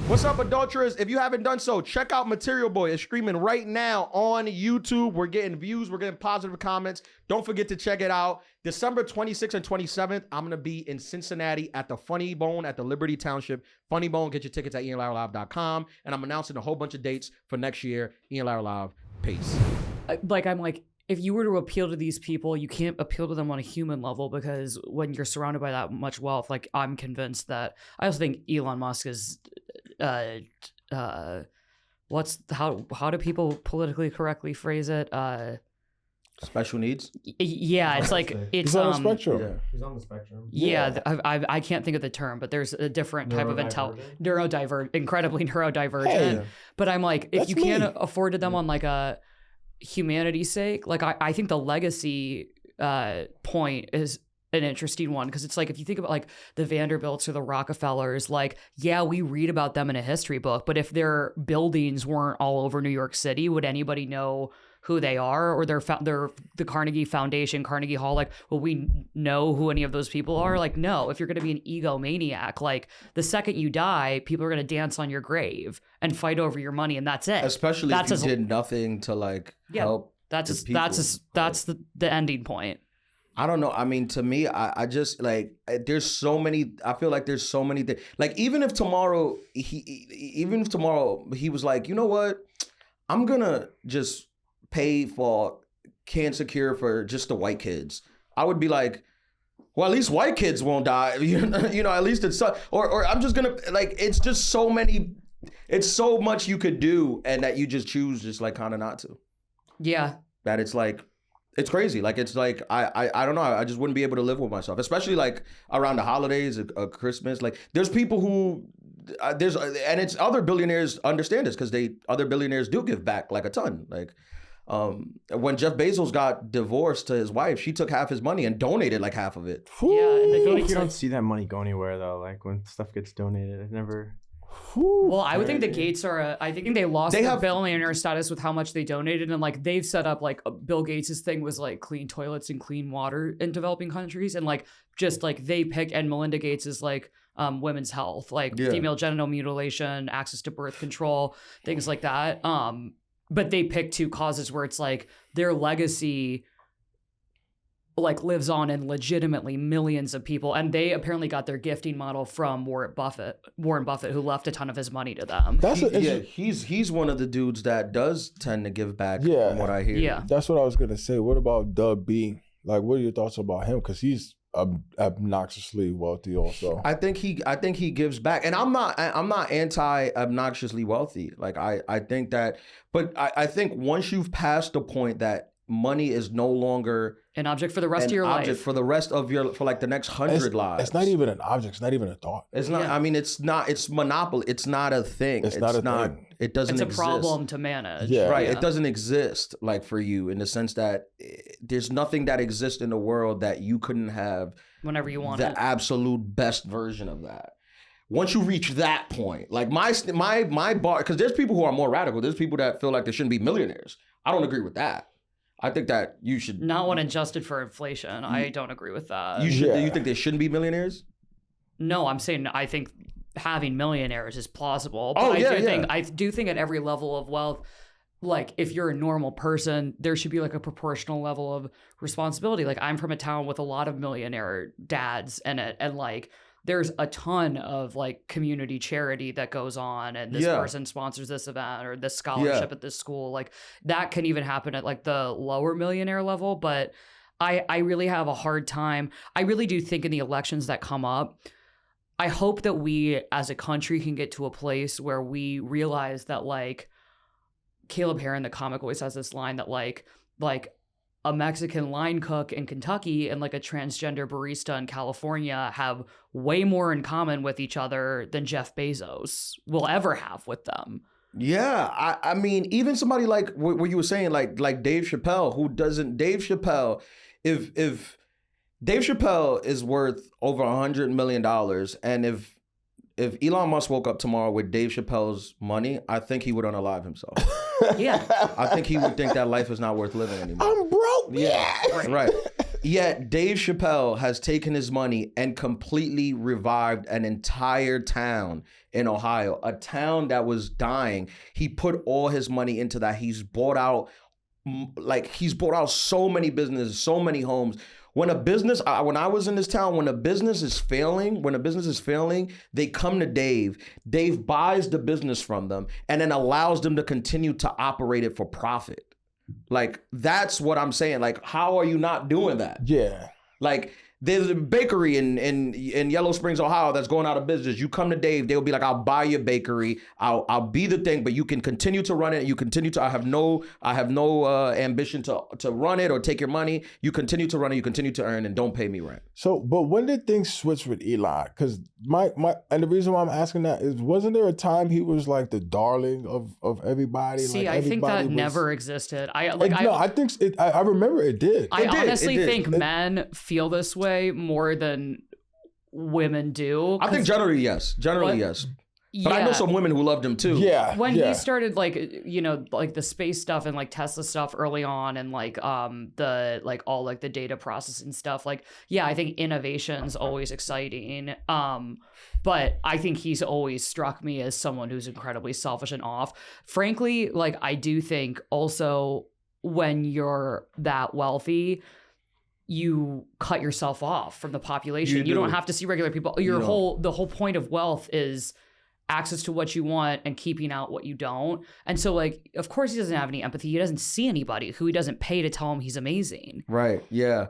What's up, adulterers? If you haven't done so, check out Material Boy. It's streaming right now on YouTube. We're getting views, we're getting positive comments. Don't forget to check it out. December 26th and 27th, I'm gonna be in Cincinnati at the Funny Bone at the Liberty Township. Funny Bone, get your tickets at IanLaraLive.com. And I'm announcing a whole bunch of dates for next year. Ian Lara Live. Peace. I'm like if you were to appeal to these people, you can't appeal to them on a human level, because when you're surrounded by that much wealth, like I'm convinced that I also think Elon Musk is how do people politically correctly phrase it? Special needs. Yeah, it's like it's He's on the spectrum. Yeah. He's on the spectrum. Yeah, I can't think of the term, but there's a different type of incredibly neurodivergent. Hey, but I'm like, if that's you can't me. afford to them on like a humanity's sake, like I think the legacy point is an interesting one, because it's like, if you think about like the Vanderbilts or the Rockefellers, like, yeah, we read about them in a history book, but if their buildings weren't all over New York City, would anybody know who they are? Or they're the Carnegie Foundation, Carnegie Hall, like, will we know who any of those people are? Like, no. If you're going to be an egomaniac, like, the second you die, people are going to dance on your grave and fight over your money, and that's it. Especially if you did nothing to like help. That's the people. that's the ending point. I don't know. I mean, to me, I just like, there's so many. I feel like there's so many things. Like, even if tomorrow he was like, you know what, I'm gonna just pay for cancer cure for just the white kids, I would be like, well, at least white kids won't die. You know, at least it's or I'm just gonna, like, it's just so many. It's so much you could do, and that you just choose just like kind of not to. Yeah. That it's like, it's crazy. Like, it's like, I don't know. I just wouldn't be able to live with myself, especially like around the holidays, Christmas. Like, there's people who, and it's other billionaires understand this, because other billionaires do give back like a ton. Like, when Jeff Bezos got divorced to his wife, she took half his money and donated like half of it. Yeah, and I feel like you don't see that money go anywhere though. Like, when stuff gets donated, it never. Well, I would think the Gates are. I think they lost their billionaire status with how much they donated, and like they've set up like Bill Gates' thing was like clean toilets and clean water in developing countries, and like just like they pick, and Melinda Gates is like women's health, like female genital mutilation, access to birth control, things like that. But they pick two causes where it's like their legacy like lives on in legitimately millions of people, and they apparently got their gifting model from Warren Buffett, who left a ton of his money to them. He's one of the dudes that does tend to give back. Yeah, from what I hear. Yeah, that's what I was gonna say. What about Doug B? Like, what are your thoughts about him? Because he's obnoxiously wealthy also. I think he gives back, and I'm not anti obnoxiously wealthy. Like, I think that, but I think once you've passed the point that money is no longer an object for the rest of your life. For the rest of for like the next 100 lives. It's not even an object. It's not even a thought. It's not. I mean, it's not. It's monopoly. It's not a thing. It's not a thing. It doesn't. It's a exist. problem to manage. Yeah. Right. Yeah. It doesn't exist like for you, in the sense that there's nothing that exists in the world that you couldn't have whenever you want the absolute best version of that. Once you reach that point, like my bar, because there's people who are more radical. There's people that feel like they shouldn't be millionaires. I don't agree with that. I think that you should not when adjusted for inflation. I don't agree with that. You should. Yeah. You think they shouldn't be millionaires? No, I'm saying I think having millionaires is plausible. But I do think at every level of wealth, like if you're a normal person, there should be like a proportional level of responsibility. Like, I'm from a town with a lot of millionaire dads in it, and like there's a ton of like community charity that goes on, and this person sponsors this event or this scholarship at this school. Like, that can even happen at like the lower millionaire level. But I really have a hard time. I really do think in the elections that come up, I hope that we as a country can get to a place where we realize that, like, Caleb Heron, the comic, always has this line that like a Mexican line cook in Kentucky and like a transgender barista in California have way more in common with each other than Jeff Bezos will ever have with them. Yeah, I mean, even somebody like what you were saying, like Dave Chappelle, if Dave Chappelle is worth over $100 million, and if Elon Musk woke up tomorrow with Dave Chappelle's money, I think he would unalive himself. Yeah. I think he would think that life is not worth living anymore. I'm broke. Yeah. Right. Yet Dave Chappelle has taken his money and completely revived an entire town in Ohio, a town that was dying. He put all his money into that. He's bought out so many businesses, so many homes. When I was in this town, when a business is failing, they come to Dave. Dave buys the business from them and then allows them to continue to operate it for profit. Like, that's what I'm saying. Like, how are you not doing that? Yeah. Like, there's a bakery in Yellow Springs, Ohio that's going out of business. You come to Dave, they'll be like, I'll buy your bakery. I'll be the thing, but you can continue to run it. You continue to, I have no ambition to run it or take your money. You continue to run it, you continue to earn, and don't pay me rent. So, but when did things switch with Elon? Because and the reason why I'm asking that is, wasn't there a time he was like the darling of everybody? See, like I think that everybody never existed. I think I remember it did. I honestly think men feel this way more than women do. I think generally yes. But I know some women who loved him too. Yeah. When he started like the space stuff and like Tesla stuff early on, and like the like all like the data processing stuff, like I think innovation's always exciting. But I think he's always struck me as someone who's incredibly selfish and off. Frankly, like I do think also when you're that wealthy, you cut yourself off from the population. You don't have to see regular people. The whole point of wealth is access to what you want and keeping out what you don't. And so, like, of course he doesn't have any empathy. He doesn't see anybody who he doesn't pay to tell him he's amazing. Right. Yeah.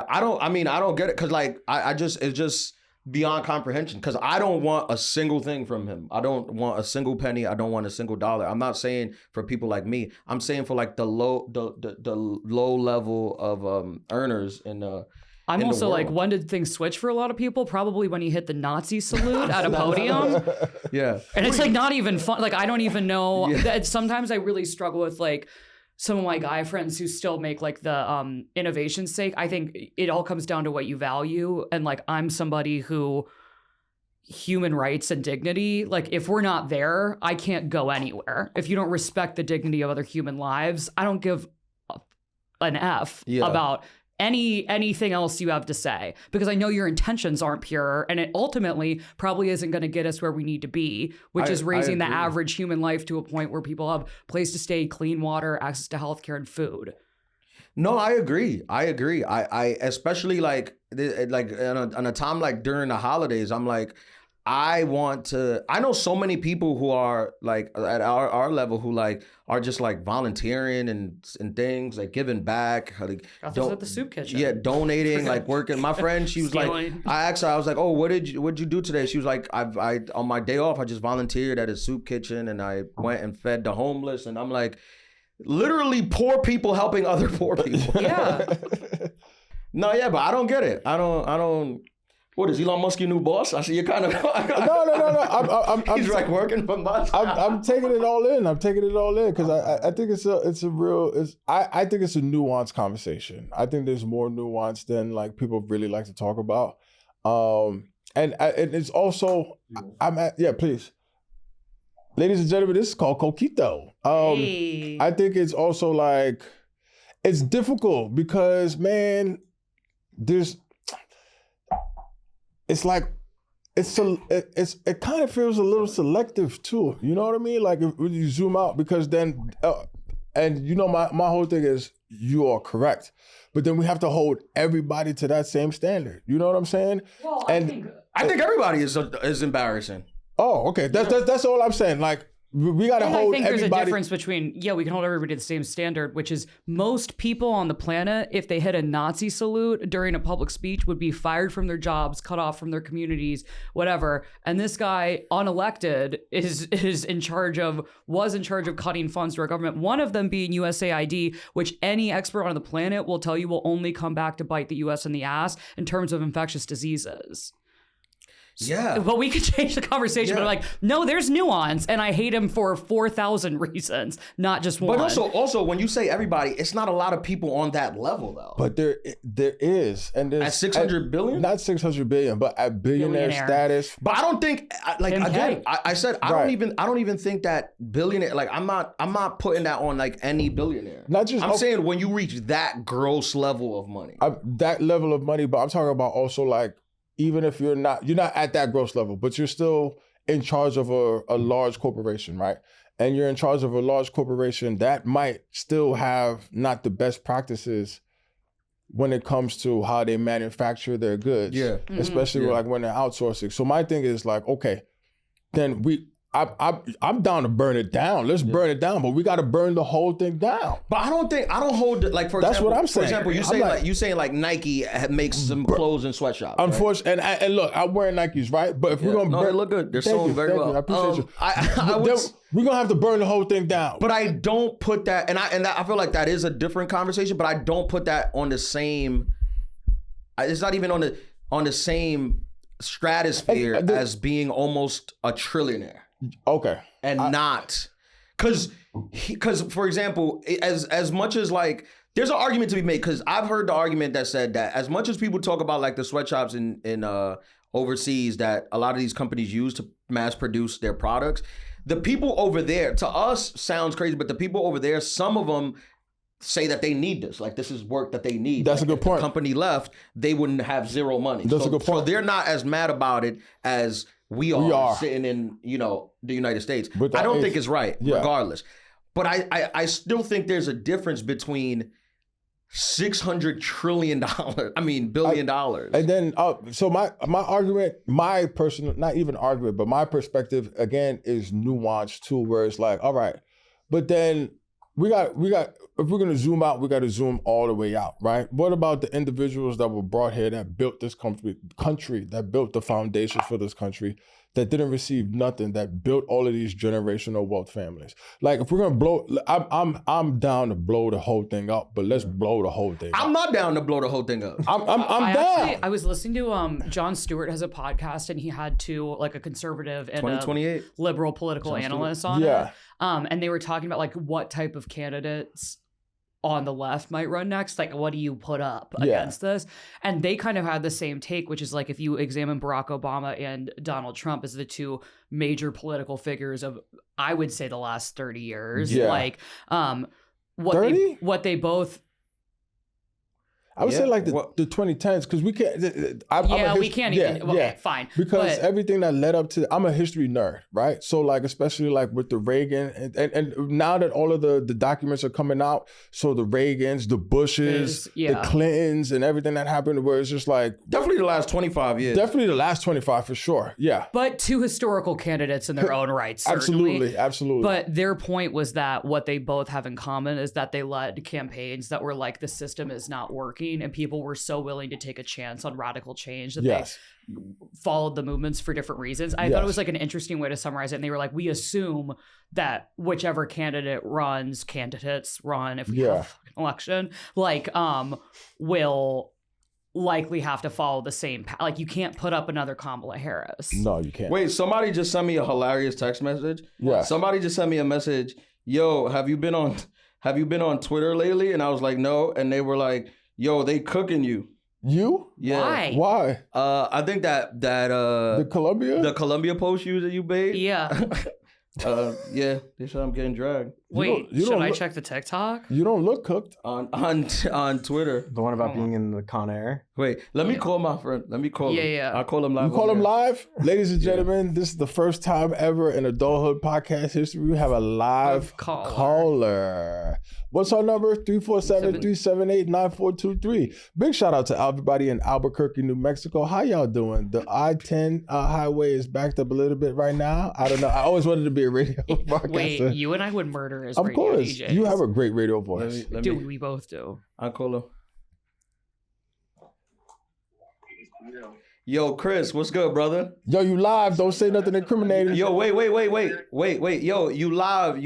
I don't get it. Cause like, it's just beyond comprehension. Cause I don't want a single thing from him. I don't want a single penny. I don't want a single dollar. I'm not saying for people like me. I'm saying for like the low level of earners I'm also like, when did things switch for a lot of people? Probably when he hit the Nazi salute at a podium. Yeah. And it's like not even fun. Like, I don't even know. That sometimes I really struggle with like some of my guy friends who still make like the innovation's sake. I think it all comes down to what you value. And like, I'm somebody who human rights and dignity, like if we're not there, I can't go anywhere. If you don't respect the dignity of other human lives, I don't give an F about anything else you have to say, because I know your intentions aren't pure, and it ultimately probably isn't going to get us where we need to be, which is raising the average human life to a point where people have place to stay, clean water, access to healthcare, and food. No, I agree. I especially like on a time like during the holidays, I'm like, I know so many people who are like at our level who like are just like volunteering and things, like giving back. Like, at the soup kitchen. Yeah, donating, like working. My friend, she was like, I asked her, I was like, oh, what'd you do today? She was like, I on my day off, I just volunteered at a soup kitchen and I went and fed the homeless. And I'm like, literally poor people helping other poor people. Yeah. No, yeah, but I don't get it. I don't. What is Elon Musk your new boss? I see you kind of. No. He's like working for Musk. I'm taking it all in. Because I think I think it's a nuanced conversation. I think there's more nuance than like people really like to talk about. And it's also please. Ladies and gentlemen, this is called Coquito. Hey. I think it's also like, it's difficult because, man, it's like, it kind of feels a little selective too. You know what I mean? Like when you zoom out, because then, and you know, my whole thing is, you are correct, but then we have to hold everybody to that same standard. You know what I'm saying? Well, I think everybody is embarrassing. Oh, okay. That's all I'm saying. Like, we got to hold everybody. I think there's a difference between, we can hold everybody to the same standard, which is most people on the planet, if they hit a Nazi salute during a public speech, would be fired from their jobs, cut off from their communities, whatever. And this guy, unelected, was in charge of cutting funds to our government. One of them being USAID, which any expert on the planet will tell you will only come back to bite the US in the ass in terms of infectious diseases. Yeah. But we could change the conversation. But like, no, there's nuance. And I hate him for 4,000 reasons, not just one. But also, when you say everybody, it's not a lot of people on that level, though. But there is. And there's, at 600 billion? Not 600 billion, but at billionaire status. But I don't think, like, again, I said, I don't even think that billionaire, like, I'm not putting that on, like, any billionaire. I'm saying when you reach that gross level of money. That level of money, but I'm talking about also, like, even if you're not at that gross level, but you're still in charge of a large corporation, right? And you're in charge of a large corporation that might still have not the best practices when it comes to how they manufacture their goods. Yeah. Especially like when they're outsourcing. So my thing is like, okay, then I'm down to burn it down. Let's burn it down, but we got to burn the whole thing down. But I don't hold like for That's example, what I'm saying. For example, you saying like Nike makes some clothes in sweatshops. Unfortunately, and look, I'm wearing Nikes, right? But if we're gonna burn, they look good. They're sewn very well. I appreciate you. I we're gonna have to burn the whole thing down. But I don't put that, and I feel like that is a different conversation. But I don't put that on the same. It's not even on the same stratosphere as being almost a trillionaire. Okay. And not because for example, as much as like there's an argument to be made, because I've heard the argument that said that as much as people talk about like the sweatshops in overseas that a lot of these companies use to mass produce their products, the people over there, to us sounds crazy, but the people over there, some of them say that they need this, like this is work that they need. That's like, a good point. If the company left, they wouldn't have zero money. That's a good point. So they're not as mad about it as we are sitting in, the United States. I don't think it's right, regardless. But I still think there's a difference between $600 trillion, billion dollars. And then, so my argument, my personal, not even argument, but my perspective again is nuanced too, where it's like, all right, but then we got. If we're gonna zoom out, we got to zoom all the way out, right? What about the individuals that were brought here that built this country, that built the foundation for this country, that didn't receive nothing, that built all of these generational wealth families? Like, if we're gonna blow, I'm down to blow the whole thing up, but let's blow the whole thing up. I'm not down to blow the whole thing up. I'm down. I was listening to Jon Stewart has a podcast, and he had a conservative and a liberal political analyst on it. And they were talking about like what type of candidates on the left might run next, like what do you put up against this? And they kind of had the same take, which is like if you examine Barack Obama and Donald Trump as the two major political figures of, I would say, the last 30 years. Like what they both, I would say like the 2010s, because we can't. We can't even. Okay, fine. Because everything that led up to, I'm a history nerd, right? So like, especially like with the Reagan, and now that all of the documents are coming out, so the Reagans, the Bushes, the Clintons, and everything that happened, where it's just like definitely the last 25 years. Definitely the last 25 for sure. Yeah. But two historical candidates in their own right, certainly. Absolutely. But their point was that what they both have in common is that they led campaigns that were like, the system is not working. And people were so willing to take a chance on radical change that they followed the movements for different reasons. I thought it was like an interesting way to summarize it. And they were like, we assume that whichever candidates run, if we have an election, like, will likely have to follow the same path. Like, you can't put up another Kamala Harris. No, you can't. Wait, somebody just sent me a hilarious text message. Somebody just sent me a message. Yo, have you been on Twitter lately? And I was like, no. And they were like, yo, they cooking you. You? Yeah. Why? I think that the Columbia post you made. Yeah. They said I'm getting dragged. Wait, should I check the TikTok? You don't look cooked on Twitter. The one about being in the Con Air. Wait, let me call my friend. Let me call him. Yeah. I'll call him live. You call him live? Ladies and gentlemen, this is the first time ever in Adulthood podcast history we have a live caller. What's our number? 347-378-9423. Big shout out to everybody in Albuquerque, New Mexico. How y'all doing? The I-10 highway is backed up a little bit right now. I don't know. I always wanted to be a radio broadcaster. Wait, you and I would murder as of radio course. DJs. You have a great radio voice. Dude, we both do. I'll call him. Yo, Chris, what's good, brother? Yo, you live. Don't say nothing incriminating. Yo, wait. Yo, you live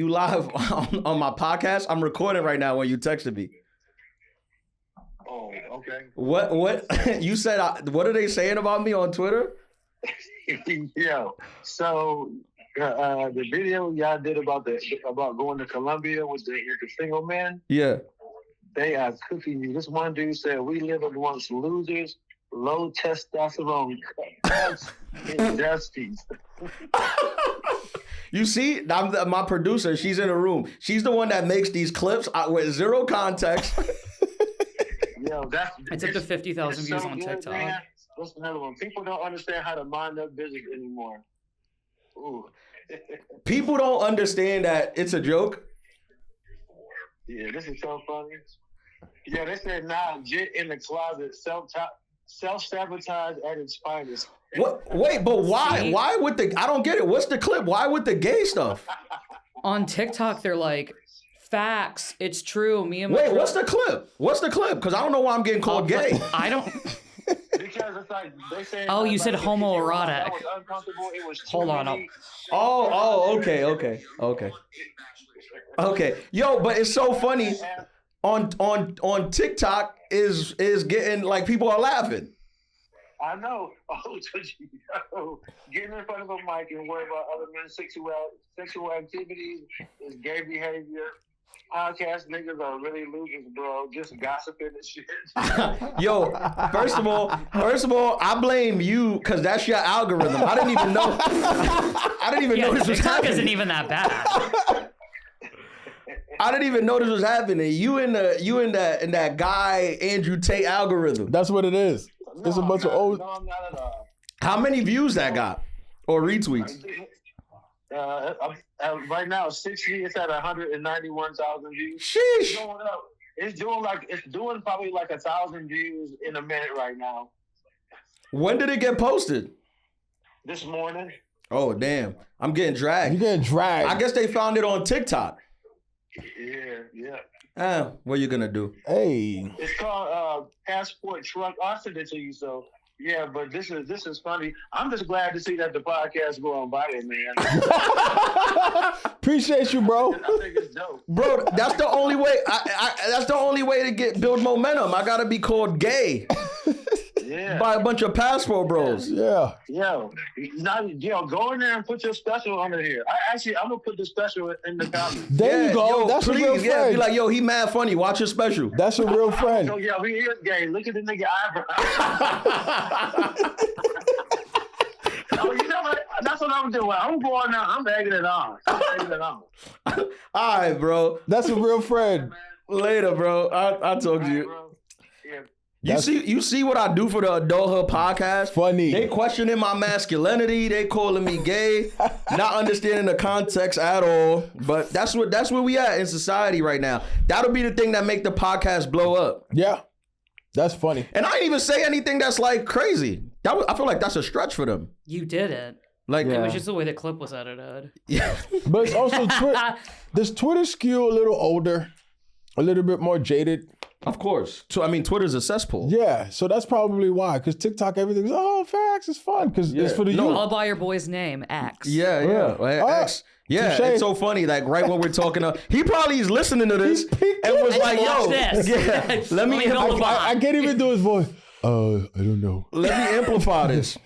on my podcast? I'm recording right now when you texted me. Oh, okay. What you said, what are they saying about me on Twitter? Yeah. So the video y'all did about going to Colombia with the single man. Yeah. They are cooking you. This one dude said, we live amongst losers, low testosterone cuts, and dusties. You see, my producer, she's in the room. She's the one that makes these clips with zero context. Yo, it's up to 50,000 views on TikTok. Man. That's another one. People don't understand how to mind their business anymore. Ooh. People don't understand that it's a joke. Yeah, this is so funny. Yeah, they said, nah, Jit in the closet, self-sabotage at its finest. What? Wait, but why? See? Why with the? I don't get it. What's the clip? Why with the gay stuff? On TikTok, they're like, facts, it's true. Me and my Wait, what's the clip? What's the clip? Because I don't know why I'm getting called gay. I don't. Because it's like they say. Oh, you said if homoerotic. that was uncomfortable. It was too Hold on, many- Okay. Yo, but it's so funny. On TikTok is getting like people are laughing. I know. Oh, getting in front of a mic and worry about other men's sexual activities is gay behavior. Podcast niggas are really losers, bro. Just gossiping and shit. Yo, first of all, I blame you because that's your algorithm. I didn't even know. I didn't even know this was TikTok happening. isn't even that bad. I didn't even know this was happening. You in that guy Andrew Tate algorithm. That's what it is. It's a bunch of old. No, I'm not at all. How many views that got or retweets? Right now, 60. It's at 191,000 views. Sheesh. It's going up. It's doing probably like 1,000 views in a minute right now. When did it get posted? This morning. Oh damn! I'm getting You dragged. getting dragged. I guess they found it on TikTok. Yeah. What you gonna do? Hey. It's called Passport Truck. I'll send it to you. So yeah, but this is funny. I'm just glad to see that the podcast going viral, man. Appreciate you, bro. I think it's dope. Bro, that's the only way. That's the only way to build momentum. I gotta be called gay Yeah. by a bunch of passport bros. Yeah. Go in there and put your special under here. I'm gonna put the special in the comments. There you go. Yo, That's please, a real friend. be like, yo, he mad funny. Watch his special. That's a real friend. So yeah, he is gay. Look at the nigga eyebrow. Oh, you know what? That's what I'm doing. I'm going now. I'm egging it on. All right, bro. That's a real friend. Later, bro. I talk to you. Bro. Yeah. You see what I do for the Adulthood podcast? Funny. They questioning my masculinity. They calling me gay. Not understanding the context at all. But that's where we at in society right now. That'll be the thing that make the podcast blow up. Yeah. That's funny. And I didn't even say anything that's like crazy. I feel like that's a stretch for them. You didn't. Like, It Yeah. was just the way the clip was edited. yeah. But it's also does Twitter skew a little older, a little bit more jaded? Of course. So I mean, Twitter's a cesspool. Yeah, so that's probably why. Because TikTok, everything's facts, it's fun because it's for the No, youth. All by your boy's name, X. Yeah. Ah, X. Yeah, touche. it's so funny. Like right when we're talking, he probably is listening to this and was Hey, like, watch "Yo, this. yeah, let me build a amplify, bot. I can't even do his voice. I don't know. let me amplify this."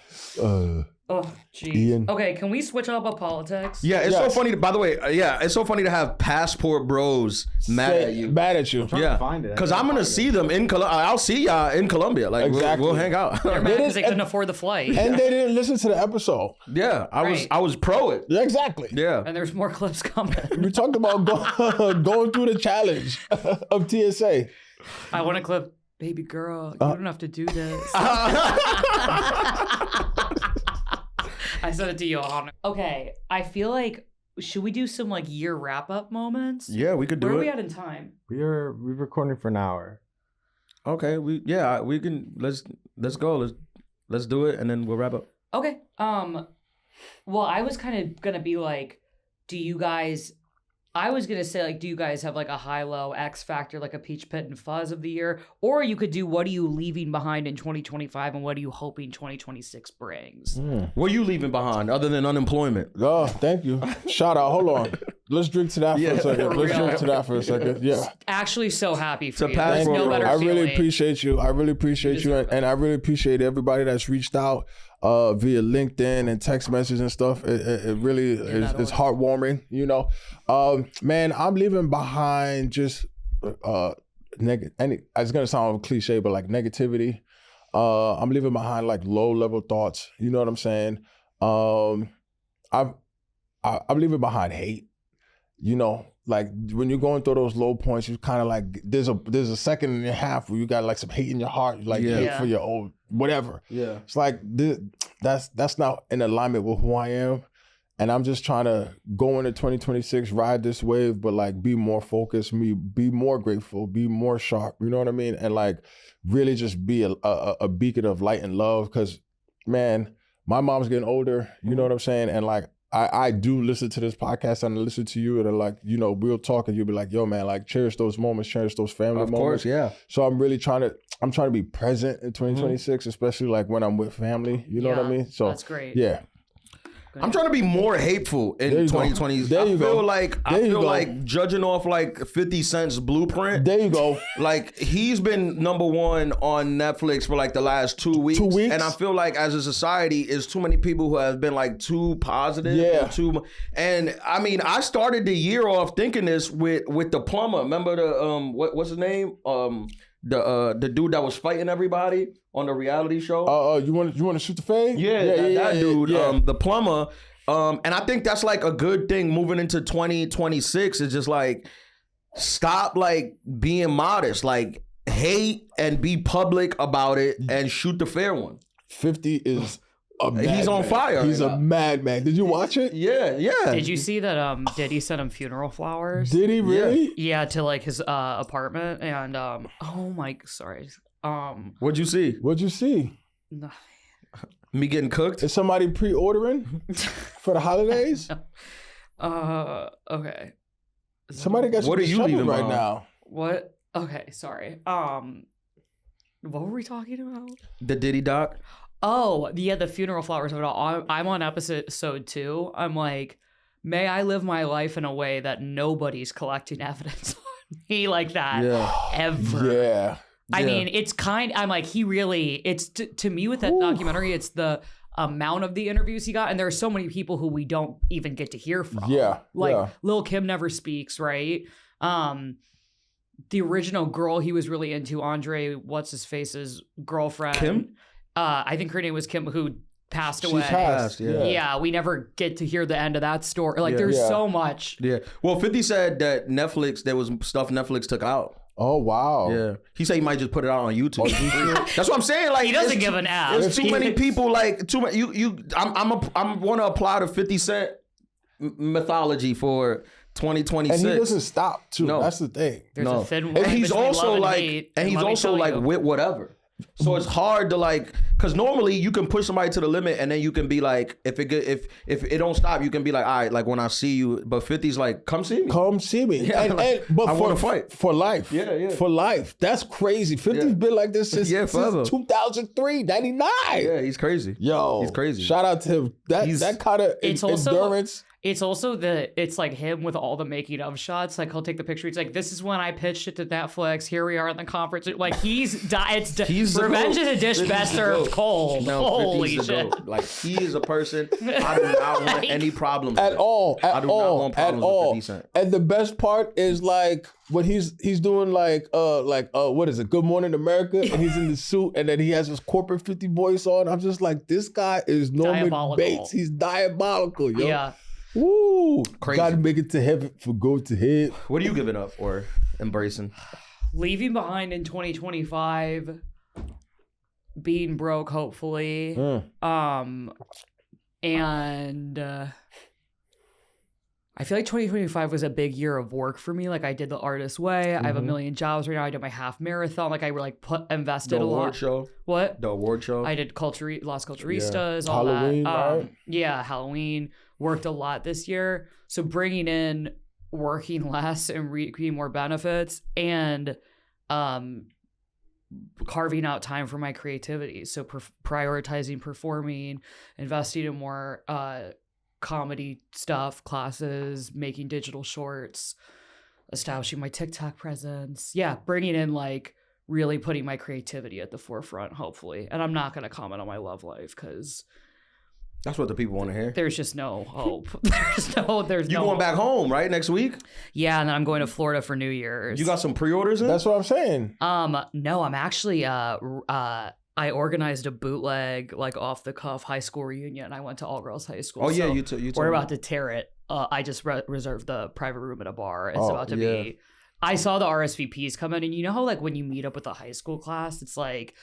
Oh, jeez. Ian. Okay, can we switch up on politics? Yeah, it's so Yes. funny. By the way, it's so funny to have passport bros mad at you. Mad at you. Yeah, find it. because I'm gonna see them in Colombia. I'll see y'all in Colombia. Like Exactly. we'll hang out. They're mad because they didn't- couldn't afford the flight. And they didn't listen to the episode. Yeah, Right. I was pro it. Yeah, exactly. Yeah. And there's more clips coming. We talked about going through the challenge of TSA. I want to clip, baby girl, you don't have to do this. I said it to you on. Okay, I feel like, should we do some like year wrap up moments? Yeah, we could do Where are we it. at in time? We're recording for an hour. Okay, we can let's go. Let's do it and then we'll wrap up. Okay. Well, I was kind of gonna be like, do you guys have like a high-low X factor, like a peach pit and fuzz of the year? Or you could do, what are you leaving behind in 2025 and what are you hoping 2026 brings? What are you leaving behind other than unemployment? Oh, thank you. Shout out. Hold on. Let's drink to that for a second. Let's drink to that for a second. Yeah. Actually so happy for It's a you. There's passport, no bro. better I really feeling. appreciate you. I really appreciate you. And I really appreciate everybody that's reached out via LinkedIn and text messages and stuff. It really is heartwarming, you know. Man, I'm leaving behind just it's gonna sound cliche, but like negativity. I'm leaving behind like low level thoughts. You know what I'm saying? I'm leaving behind hate. You know, like when you're going through those low points, you kind of like there's a second and a half where you got like some hate in your heart, like Yeah. hate Yeah. for your old whatever. Yeah. It's like that's not in alignment with who I am, And I'm just trying to go into 2026, ride this wave, but like be more focused, be more grateful, be more sharp. You know what I mean? And like really just be a beacon of light and love. Because, man, my mom's getting older. You know what I'm saying? And like I do listen to this podcast and I listen to you, and like, you know, we'll talk and you'll be like, yo, man, like cherish those moments, cherish those family moments. Of course, yeah. So I'm really trying to be present in 2026, especially like when I'm with family. You know what I mean? So that's great. Yeah. I'm trying to be more hateful in 2020. I feel like judging off like 50 Cent's blueprint. There you go. Like he's been number one on Netflix for like the last 2 weeks. 2 weeks. And I feel like as a society, is too many people who have been like too positive. Yeah. And I mean, I started the year off thinking this with the plumber. Remember the what's his name? The dude that was fighting everybody on the reality show. You want to shoot the fade? Yeah, that dude, the plumber. And I think that's like a good thing moving into 2026 is just like stop like being modest, like hate and be public about it and shoot the fair one. 50 is he's on fire. He's a madman. Did you watch it? Yeah. Did you see that Diddy sent him funeral flowers? Did he really? Yeah, to like his apartment, and What'd you see? What'd you see? Nothing. Me getting cooked? Is somebody pre-ordering for the holidays? Okay. Somebody got What are you leaving right now? What? Okay, sorry. What were we talking about? The Diddy doc? Oh, yeah, the funeral flowers of it all. I'm on episode 2. I'm like, may I live my life in a way that nobody's collecting evidence on me like that ever. Yeah. I mean, I'm like, it's to me with that documentary, it's the amount of the interviews he got. And there are so many people who we don't even get to hear from. Yeah. Like Lil' Kim never speaks, right? The original girl he was really into, Andre, what's his face's girlfriend. Kim? I think her name was Kim, who passed away. She's passed, yeah. We never get to hear the end of that story. Like, there's so much. Yeah. Well, 50 said that there was stuff Netflix took out. Oh, wow. Yeah. He said he might just put it out on YouTube. That's what I'm saying. Like he doesn't give an F. There's too many people. Like too many. I'm want to apply the 50 Cent mythology for 2026. And he doesn't stop too. No. That's the thing. There's a thin line and he's between also love and like, hate, and he's let me also tell like you. with whatever. So it's hard to like, because normally you can push somebody to the limit, and then you can be like, if it don't stop, you can be like, all right, like when I see you. But 50's like, come see me. Come see me. Yeah, but I want to fight for life. Yeah. For life. That's crazy. 50's been like this since forever. 2003, 99. Yeah, he's crazy. Yo, he's crazy. Shout out to him. That kind of endurance. It's also it's like him with all the making of shots. Like he'll take the picture. It's like, this is when I pitched it to Netflix. Here we are in the conference. Like he's Revenge is a dish best served cold. No, Holy shit! Like he is a person. I do not want any problems at all. I do not want problems with 50 Cent. And the best part is like when he's doing like what is it? Good Morning America, and he's in the suit, and then he has his corporate 50 voice on. I'm just like, this guy is Norman Bates. He's diabolical, yo. Yeah. Woo! Crazy. Gotta make it to heaven for go to head. What are you giving up or embracing? Leaving behind in 2025, being broke, hopefully. And I feel like 2025 was a big year of work for me. Like I did the artist way. I have a million jobs right now. I did my half marathon. Like I invested a lot. The award show? What? The award show? I did Las Culturistas, all Halloween, that. right? Yeah, Halloween. Worked a lot this year. So bringing in working less and reaping more benefits and carving out time for my creativity. So prioritizing performing, investing in more comedy stuff, classes, making digital shorts, establishing my TikTok presence. Yeah, bringing in like really putting my creativity at the forefront, hopefully. And I'm not going to comment on my love life because that's what the people want to hear. there's just no hope. There's You no going back home, right? Next week? Yeah, and then I'm going to Florida for New Year's. You got some pre-orders in? That's what I'm saying. No, I'm actually I organized a bootleg, like off the cuff high school reunion. I went to all girls high school. Oh yeah, so you told we're me. about to tear it. I just reserved the private room at a bar. It's Oh, about to be. I saw the RSVPs come in, and you know how like when you meet up with a high school class, it's like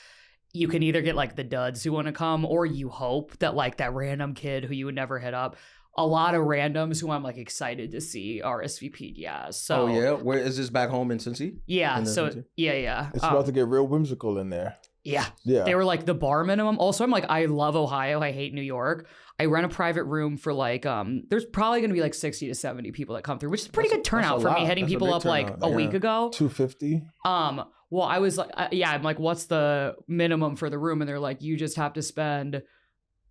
you can either get like the duds who want to come, or you hope that like that random kid who you would never hit up. a lot of randoms who I'm like excited to see RSVP'd. Yeah. So Oh yeah, where is this back home in Cincy? yeah. In the So Cincy? yeah. It's about to get real whimsical in there. Yeah. Yeah. They were like the bar minimum. Also, I'm like, I love Ohio. I hate New York. I rent a private room for like, there's probably going to be like 60 to 70 people that come through, which is a pretty good turnout for me, hitting That's a people big up like turnout. a week ago. 250. Well, I was like, yeah, I'm like, what's the minimum for the room? And they're like, you just have to spend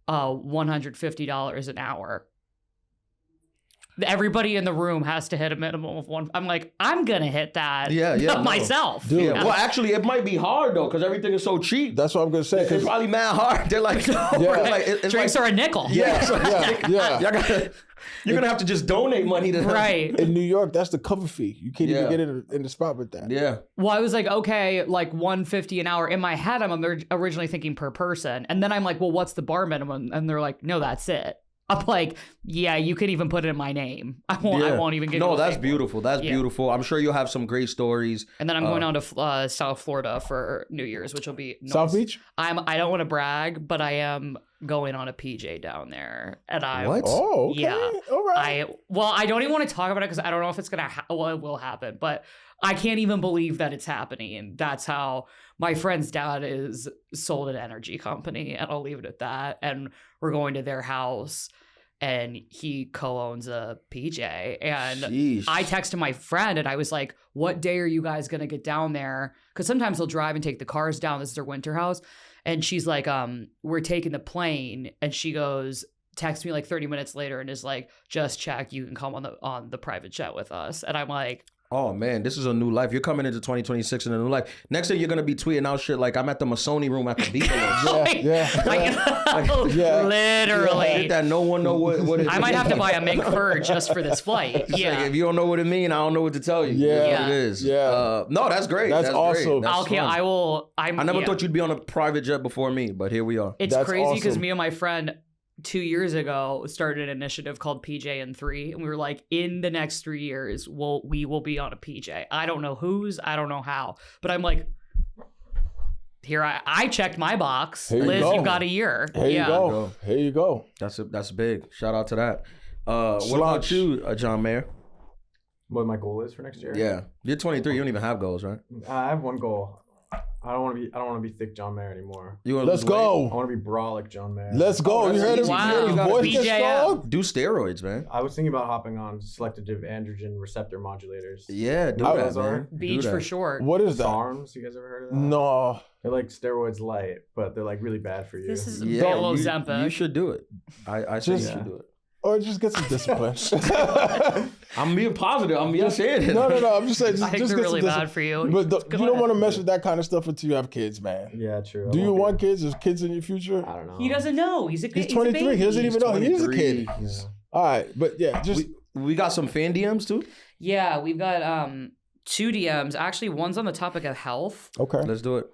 $150 an hour. Everybody in the room has to hit a minimum of one. I'm like, I'm gonna hit that. Yeah, no. myself. Dude. Yeah. Well, actually, it might be hard though, because everything is so cheap. That's what I'm gonna say. It's 'cause- probably mad hard. They're like, it's Drinks like, are a nickel. yeah, yeah. You're gonna have to just donate money to them. Right. In New York, that's the cover fee. You can't Yeah. even get in the spot with that. Yeah. Well, I was like, okay, like $150 an hour. In my head, I'm originally thinking per person, and then I'm like, well, what's the bar minimum? And they're like, no, that's it. I'm like, yeah, you could even put it in my name. I won't even give you No, a that's fake beautiful. That's Yeah. beautiful. I'm sure you'll have some great stories. And then I'm going down to South Florida for New Year's, which will be nice. South Beach? I don't want to brag, but I am going on a PJ down there, and I What? Oh, okay. Yeah. All right. I don't even want to talk about it because I don't know if it's gonna well, it will happen, but I can't even believe that it's happening, and that's how my friend's dad is sold an energy company, and I'll leave it at that. And we're going to their house, and he co-owns a PJ, and Sheesh. I texted my friend and I was like, what day are you guys going to get down there? Because sometimes they'll drive and take the cars down. This is their winter house. And she's like, we're taking the plane. And she goes, text me like 30 minutes later and is like, just check, you can come on the private jet with us. And I'm like, Oh man, this is a new life. You're coming into 2026 in a new life. Next thing you're gonna be tweeting out shit like I'm at the Masoni room at the beach. Yeah. Literally. Shit that no one know what it I might have to buy a mink fur just for this flight. It's Yeah. like, if you don't know what it means, I don't know what to tell you. Yeah. That's what it is. Yeah. No, that's great. That's great. awesome. That's Okay, fun. I will. I never thought you'd be on a private jet before me, but here we are. It's That's crazy because awesome. me and my friend 2 years ago started an initiative called PJ in 3, and we were like, in the next 3 years, we will be on a PJ. I don't know whose, I don't know how, but I'm like, here I checked my box. Here you Liz, go. you got a year. Here you go. Here you go. That's big. Shout out to that. What Slouch. about you, John Mayer? What my goal is for next year? Yeah, you're 23. You don't even have goals, right? I have one goal. I don't want to be thick John Mayer anymore. You wanna Let's lose weight? I go. want to be brolic John Mayer. Let's go. Oh, You that's heard him? easy. Wow. You heard his You gotta voice be get BJF. strong? Do steroids, man. I was thinking about hopping on selective androgen receptor modulators. Yeah, do I that, was man. Beach Do for that. short. What is that? SARMs, you guys ever heard of that? No. They're like steroids light, but they're like really bad for you. This is Yeah, Bail you Ozempic. should do it. I say you Just- should do it. Or just get some discipline. I'm being positive. I'm just saying it. No. I'm just saying. Just, I think just they're get really some bad discipline. for you. But Go you don't ahead. want to mess with that kind of stuff until you have kids, man. Yeah, true. Do you want kids? Is kids in your future? I don't know. He doesn't know. He's a He's he's a 23. baby. He doesn't even know. He is a 23. kid. All right. But yeah, just We got some fan DMs too. Yeah, we've got 2 DMs. Actually, one's on the topic of health. okay. Let's do it.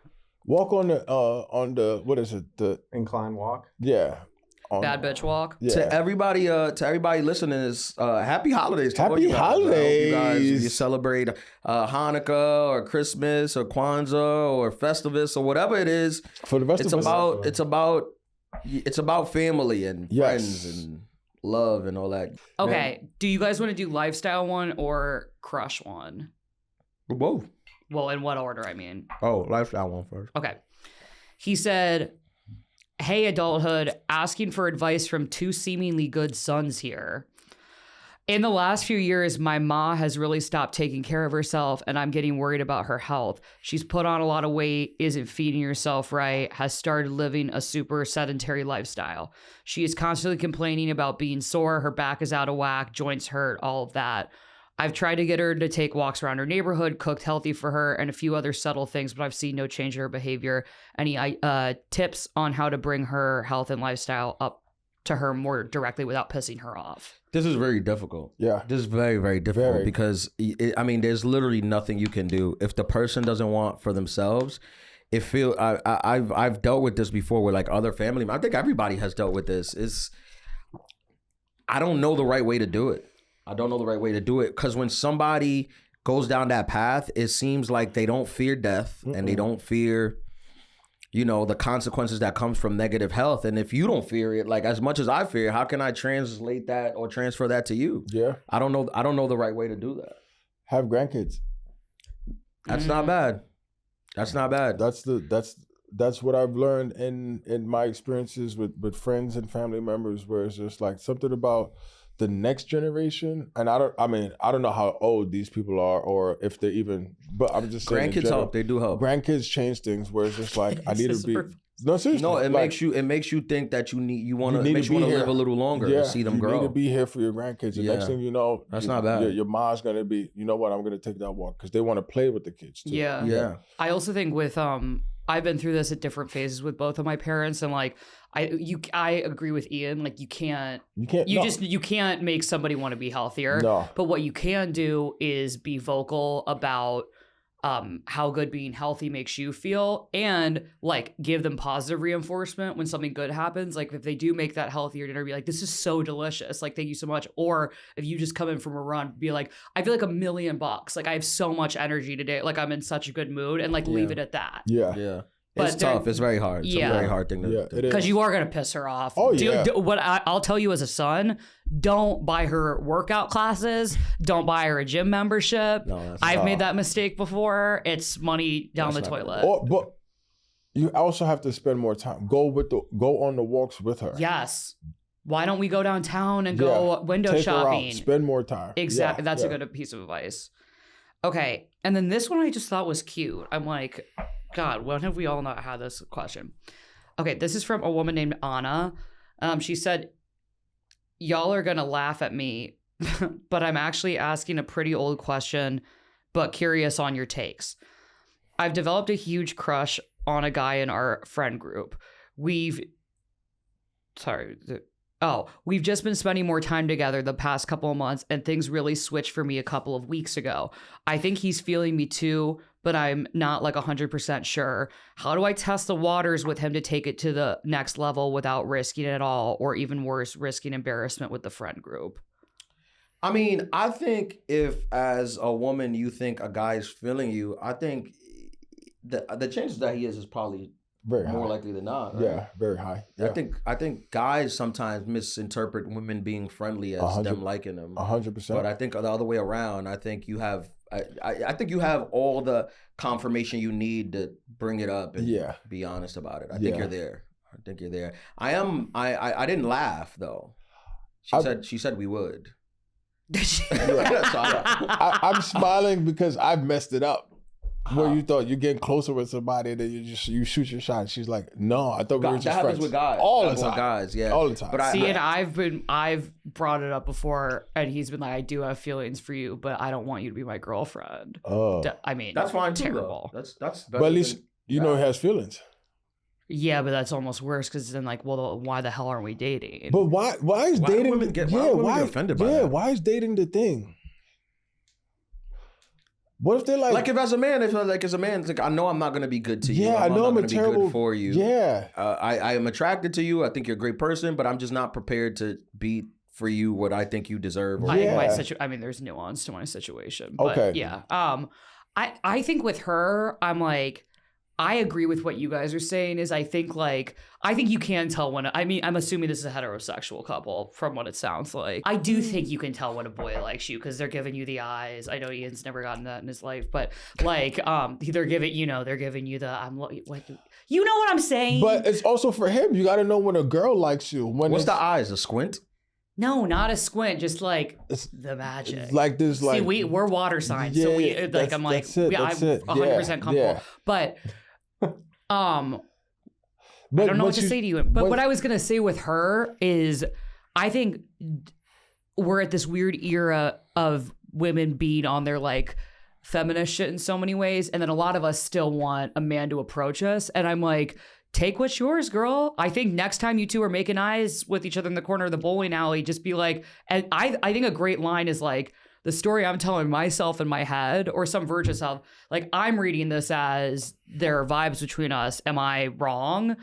Walk on the what is it? The Incline walk. yeah. On- Bad bitch walk. Yeah. To everybody listening, is happy holidays. To all Happy you guys. I hope you guys holidays. you celebrate Hanukkah or Christmas or Kwanzaa or Festivus or whatever it is. For the rest It's of us. it's about family and Yes. friends and love and all that. Okay, do you guys want to do lifestyle one or crush one? Whoa. Well, in what order, I mean. Oh, lifestyle one first. Okay. He said, hey, adulthood, asking for advice from 2 seemingly good sons here. In the last few years, my ma has really stopped taking care of herself, and I'm getting worried about her health. She's put on a lot of weight, isn't feeding herself right, has started living a super sedentary lifestyle. She is constantly complaining about being sore, her back is out of whack, joints hurt, all of that. I've tried to get her to take walks around her neighborhood, cooked healthy for her, and a few other subtle things, but I've seen no change in her behavior. Any tips on how to bring her health and lifestyle up to her more directly without pissing her off? This is very difficult. Yeah. This is very, very difficult Very. because there's literally nothing you can do if the person doesn't want for themselves. I've dealt with this before with like other family. I think everybody has dealt with this. I don't know the right way to do it. I don't know the right way to do it because when somebody goes down that path, it seems like they don't fear death and they don't fear, you know, the consequences that comes from negative health. And if you don't fear it, like as much as I fear, how can I translate that or transfer that to you? Yeah. I don't know the right way to do that. Have grandkids. That's not bad. That's not bad. That's what I've learned in my experiences with friends and family members, where it's just like something about the next generation. And I don't know how old these people are or if they're even, but I'm just saying Grandkids help. They do help. Grandkids change things where it's just like I need to be. No, seriously. No, it like, makes you think that you want to here. live a little longer to see them grow. You need to be here for your grandkids. The next thing you know, that's not bad. Your mom's gonna be, you know what, I'm gonna take that walk because they want to play with the kids too. Yeah. I also think with I've been through this at different phases with both of my parents, and like I agree with Ian. Like you can't make somebody want to be healthier. No. But what you can do is be vocal about how good being healthy makes you feel, and like give them positive reinforcement when something good happens. Like if they do make that healthier dinner, be like, this is so delicious, like thank you so much. Or if you just come in from a run, be like, I feel like $1,000,000, like I have so much energy today, like I'm in such a good mood, and like leave it at that. Yeah. It's tough. It's very hard. It's a very hard thing to do. Because you are going to piss her off. Oh, yeah. What I'll tell you as a son, don't buy her workout classes. Don't buy her a gym membership. No, I've made that mistake before. It's money down the toilet. But you also have to spend more time. Go on the walks with her. Yes. Why don't we go downtown and go window Take shopping? Her out. Spend more time. Exactly. That's a good piece of advice. Okay. And then this one I just thought was cute. I'm like, God, when have we all not had this question? Okay, this is from a woman named Anna. She said, y'all are going to laugh at me, but I'm actually asking a pretty old question, but curious on your takes. I've developed a huge crush on a guy in our friend group. We've just been spending more time together the past couple of months, and things really switched for me a couple of weeks ago. I think he's feeling me too, but I'm not like 100% sure. How do I test the waters with him to take it to the next level without risking it at all, or even worse, risking embarrassment with the friend group? I mean, I think if as a woman you think a guy's feeling you, I think the chances that he is probably very more high. likely than not. Right? Yeah, very high. Yeah. I think guys sometimes misinterpret women being friendly as them liking them. 100%. But I think the other way around. I think you have. I think you have all the confirmation you need to bring it up and be honest about it. I think you're there. I didn't laugh though. She said we would. I'm smiling because I've messed it up. Where you thought you're getting closer with somebody, and then you shoot your shot. She's like, no, I thought we were just friends. That happens with guys. All the time. With guys, yeah. All the time. But and I've brought it up before, and he's been like, I do have feelings for you, but I don't want you to be my girlfriend. Oh. I mean, that's fine too. Terrible. That's but at least you know he has feelings. Yeah, but that's almost worse because then like, well, why the hell aren't we dating? But why is dating? Women get offended by that? Why is dating the thing? What if they're like if as a man, it's like I know I'm not gonna be good to you. Yeah, I know I'm a terrible. Be good for you. Yeah, I am attracted to you. I think you're a great person, but I'm just not prepared to be for you what I think you deserve. I mean, there's nuance to my situation. But okay. Yeah. I think with her, I'm like, I agree with what you guys are saying. I think you can tell when. I mean, I'm assuming this is a heterosexual couple from what it sounds like. I do think you can tell when a boy likes you because they're giving you the eyes. I know Ian's never gotten that in his life, but like, they're giving you the you know what I'm saying. But it's also for him. You got to know when a girl likes you. What's the eyes? A squint? No, not a squint. Just like the magic. It's like this. Like we're water signs, so we like. I'm like, I'm 100% comfortable, but. I don't know what to say to you. But what I was going to say with her is I think we're at this weird era of women being on their like feminist shit in so many ways. And then a lot of us still want a man to approach us. And I'm like, take what's yours, girl. I think next time you two are making eyes with each other in the corner of the bowling alley, just be like, and I think a great line is like, the story I'm telling myself in my head or some version of, like, I'm reading this as there are vibes between us. Am I wrong?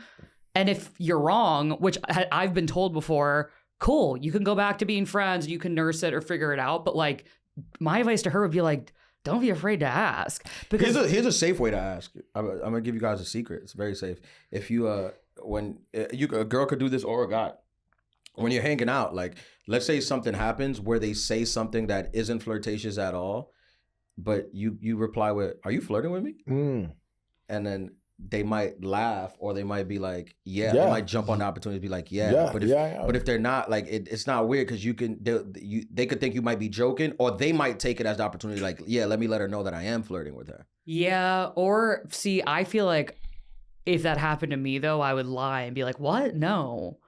And if you're wrong, which I've been told before, cool, you can go back to being friends. You can nurse it or figure it out. But like, my advice to her would be like, don't be afraid to ask. Because Here's a safe way to ask. I'm gonna give you guys a secret. It's very safe. If you when a girl could do this or a guy, when you're hanging out, like let's say something happens where they say something that isn't flirtatious at all, but you reply with, "Are you flirting with me?" And then they might laugh, or they might be like, "Yeah." They might jump on the opportunity to be like, "Yeah." But if they're not, like, it's not weird because they could think you might be joking, or they might take it as the opportunity, like, "Yeah, let me let her know that I am flirting with her." Yeah, or see, I feel like if that happened to me though, I would lie and be like, "What? No."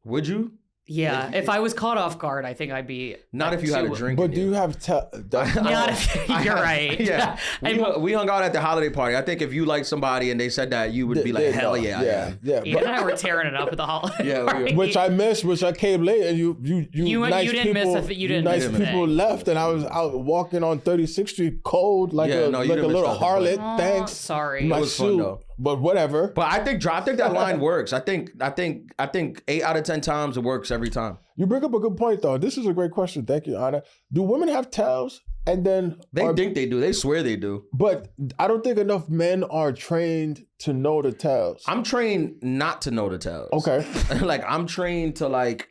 Would you? Yeah, if I was caught off guard, I think I'd be not if you had a drink. But do you have? You're right. Yeah, we hung out at the holiday party. I think if you liked somebody and they said that, you would be like, "Hell yeah, yeah." Ian and I were tearing it up at the holiday party. Which I missed, which I came late, and you nice didn't people, miss it. You didn't nice miss people left, and I was out walking on 36th Street, cold like a little harlot. Thanks, sorry. My it was fun though. But whatever. But I think that line works. I think 8 out of 10 times it works every time. You bring up a good point though. This is a great question. Thank you, Anna. Do women have tails? And then they think they do. They swear they do. But I don't think enough men are trained to know the tails. I'm trained not to know the tails. Okay. Like I'm trained to like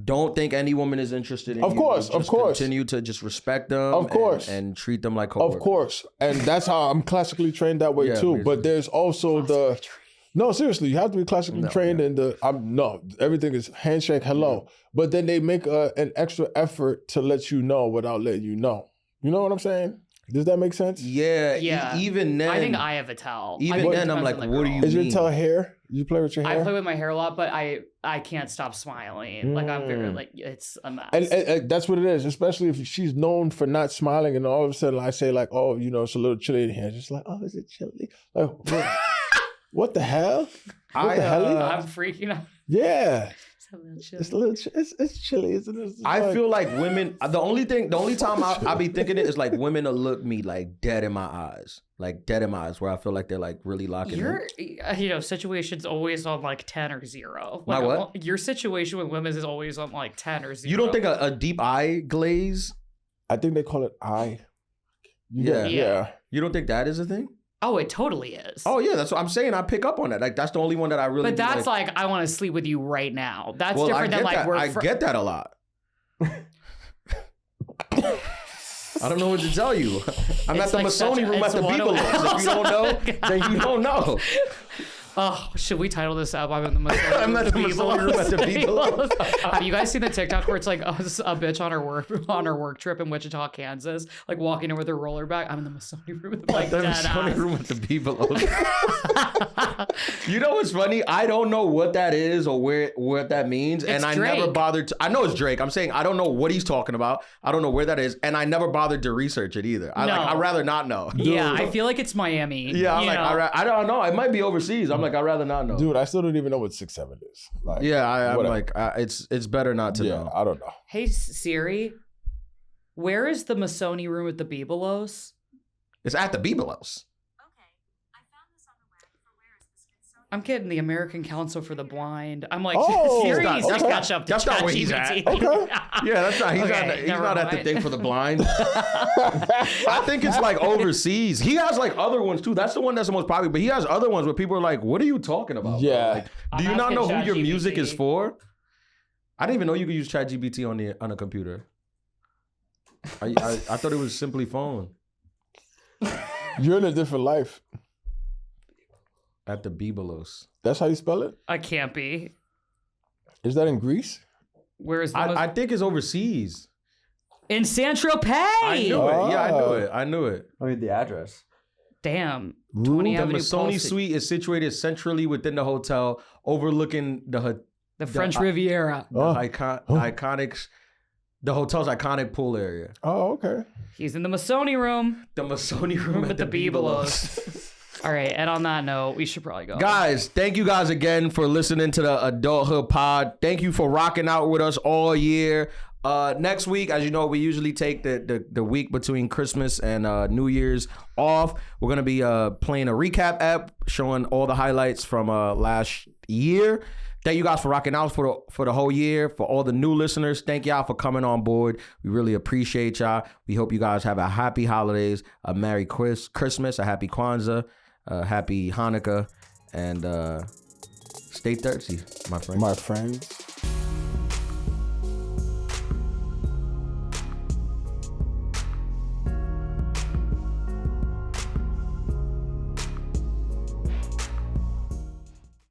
don't think any woman is interested in you. Of course. Continue to just respect them. Of course. And treat them like coworkers. Of course. And that's how I'm classically trained that way too. But there's also no, seriously, you have to be classically trained in everything is handshake, hello. But then they make an extra effort to let you know without letting you know. You know what I'm saying? Does that make sense? Yeah. Yeah. Even then. I think I have a towel. Even then, I'm like, what do you mean? Is your towel hair? You play with your hair? I play with my hair a lot, but I can't stop smiling. Like I'm very like it's a mess. And that's what it is, especially if she's known for not smiling, and all of a sudden I say like, oh, it's a little chilly in here. Just like, oh, is it chilly? Like, what the hell? What the hell? I'm freaking out. Yeah. It's a little it's chilly, isn't it? I feel like women. The only time I be thinking it is like women will look me like dead in my eyes, where I feel like they're like really locking in. Situation's always on like 10 or 0. My like, what? Your situation with women is always on like 10 or 0. You don't think a deep eye glaze? I think they call it eye. Yeah. You don't think that is a thing? Oh, it totally is. Oh yeah, that's what I'm saying. I pick up on that. Like that's the only one that I really. But that's like I want to sleep with you right now. That's different than like I get that a lot. I don't know what to tell you. I'm at the like Masoni room at the Beagles. If you don't know, then you don't know. Oh, should we title this up? I'm in the Masoni room. I'm at the Masoni room at the Beagles. Have you guys seen the TikTok where it's like a bitch on her work trip in Wichita, Kansas, like walking in with her roller bag? I'm in the Masoni room with like the Masoni room with the Beagles. You know what's funny? I don't know what that is or what that means, and I never bothered to. I know it's Drake. I'm saying I don't know what he's talking about. I don't know where that is, and I never bothered to research it either. I'd rather not know. Yeah, I feel like it's Miami. Yeah, I don't know. It might be overseas. I'm like, I'd rather not know. Dude, I still don't even know what 6'7" is. Like, I'm like, it's better not to know. I don't know. Hey Siri, where is the Masoni room at the Beagles? It's at the Beagles. I'm getting the American Council for the Blind. I'm like, Siri's catch up. That's not where he's at. Okay. Yeah, that's not. He's not at the thing for the blind. I think it's like overseas. He has like other ones too. That's the one that's the most popular. But he has other ones where people are like, "What are you talking about?" Yeah. Like, do you not know who your music is for? I didn't even know you could use ChatGPT on a computer. I thought it was simply phone. You're in a different life. At the Beagles. That's how you spell it? I can't be. Is that in Greece? Where is the I think it's overseas. In Saint-Tropez. I knew it. Yeah, I knew it. I need the address. Damn. The Masoni Suite is situated centrally within the hotel, overlooking the French Riviera. Iconic. The hotel's iconic pool area. Oh, okay. He's in the Masoni room. The Masoni room at the Beagles. All right, and on that note, we should probably go. Guys, thank you guys again for listening to the Adulthood Pod. Thank you for rocking out with us all year. Next week, as you know, we usually take the week between Christmas and New Year's off. We're going to be playing a recap app showing all the highlights from last year. Thank you guys for rocking out for the whole year. For all the new listeners, thank y'all for coming on board. We really appreciate y'all. We hope you guys have a happy holidays, a Merry Christmas, a Happy Kwanzaa, a Happy Hanukkah, and stay thirsty, my friends. My friends.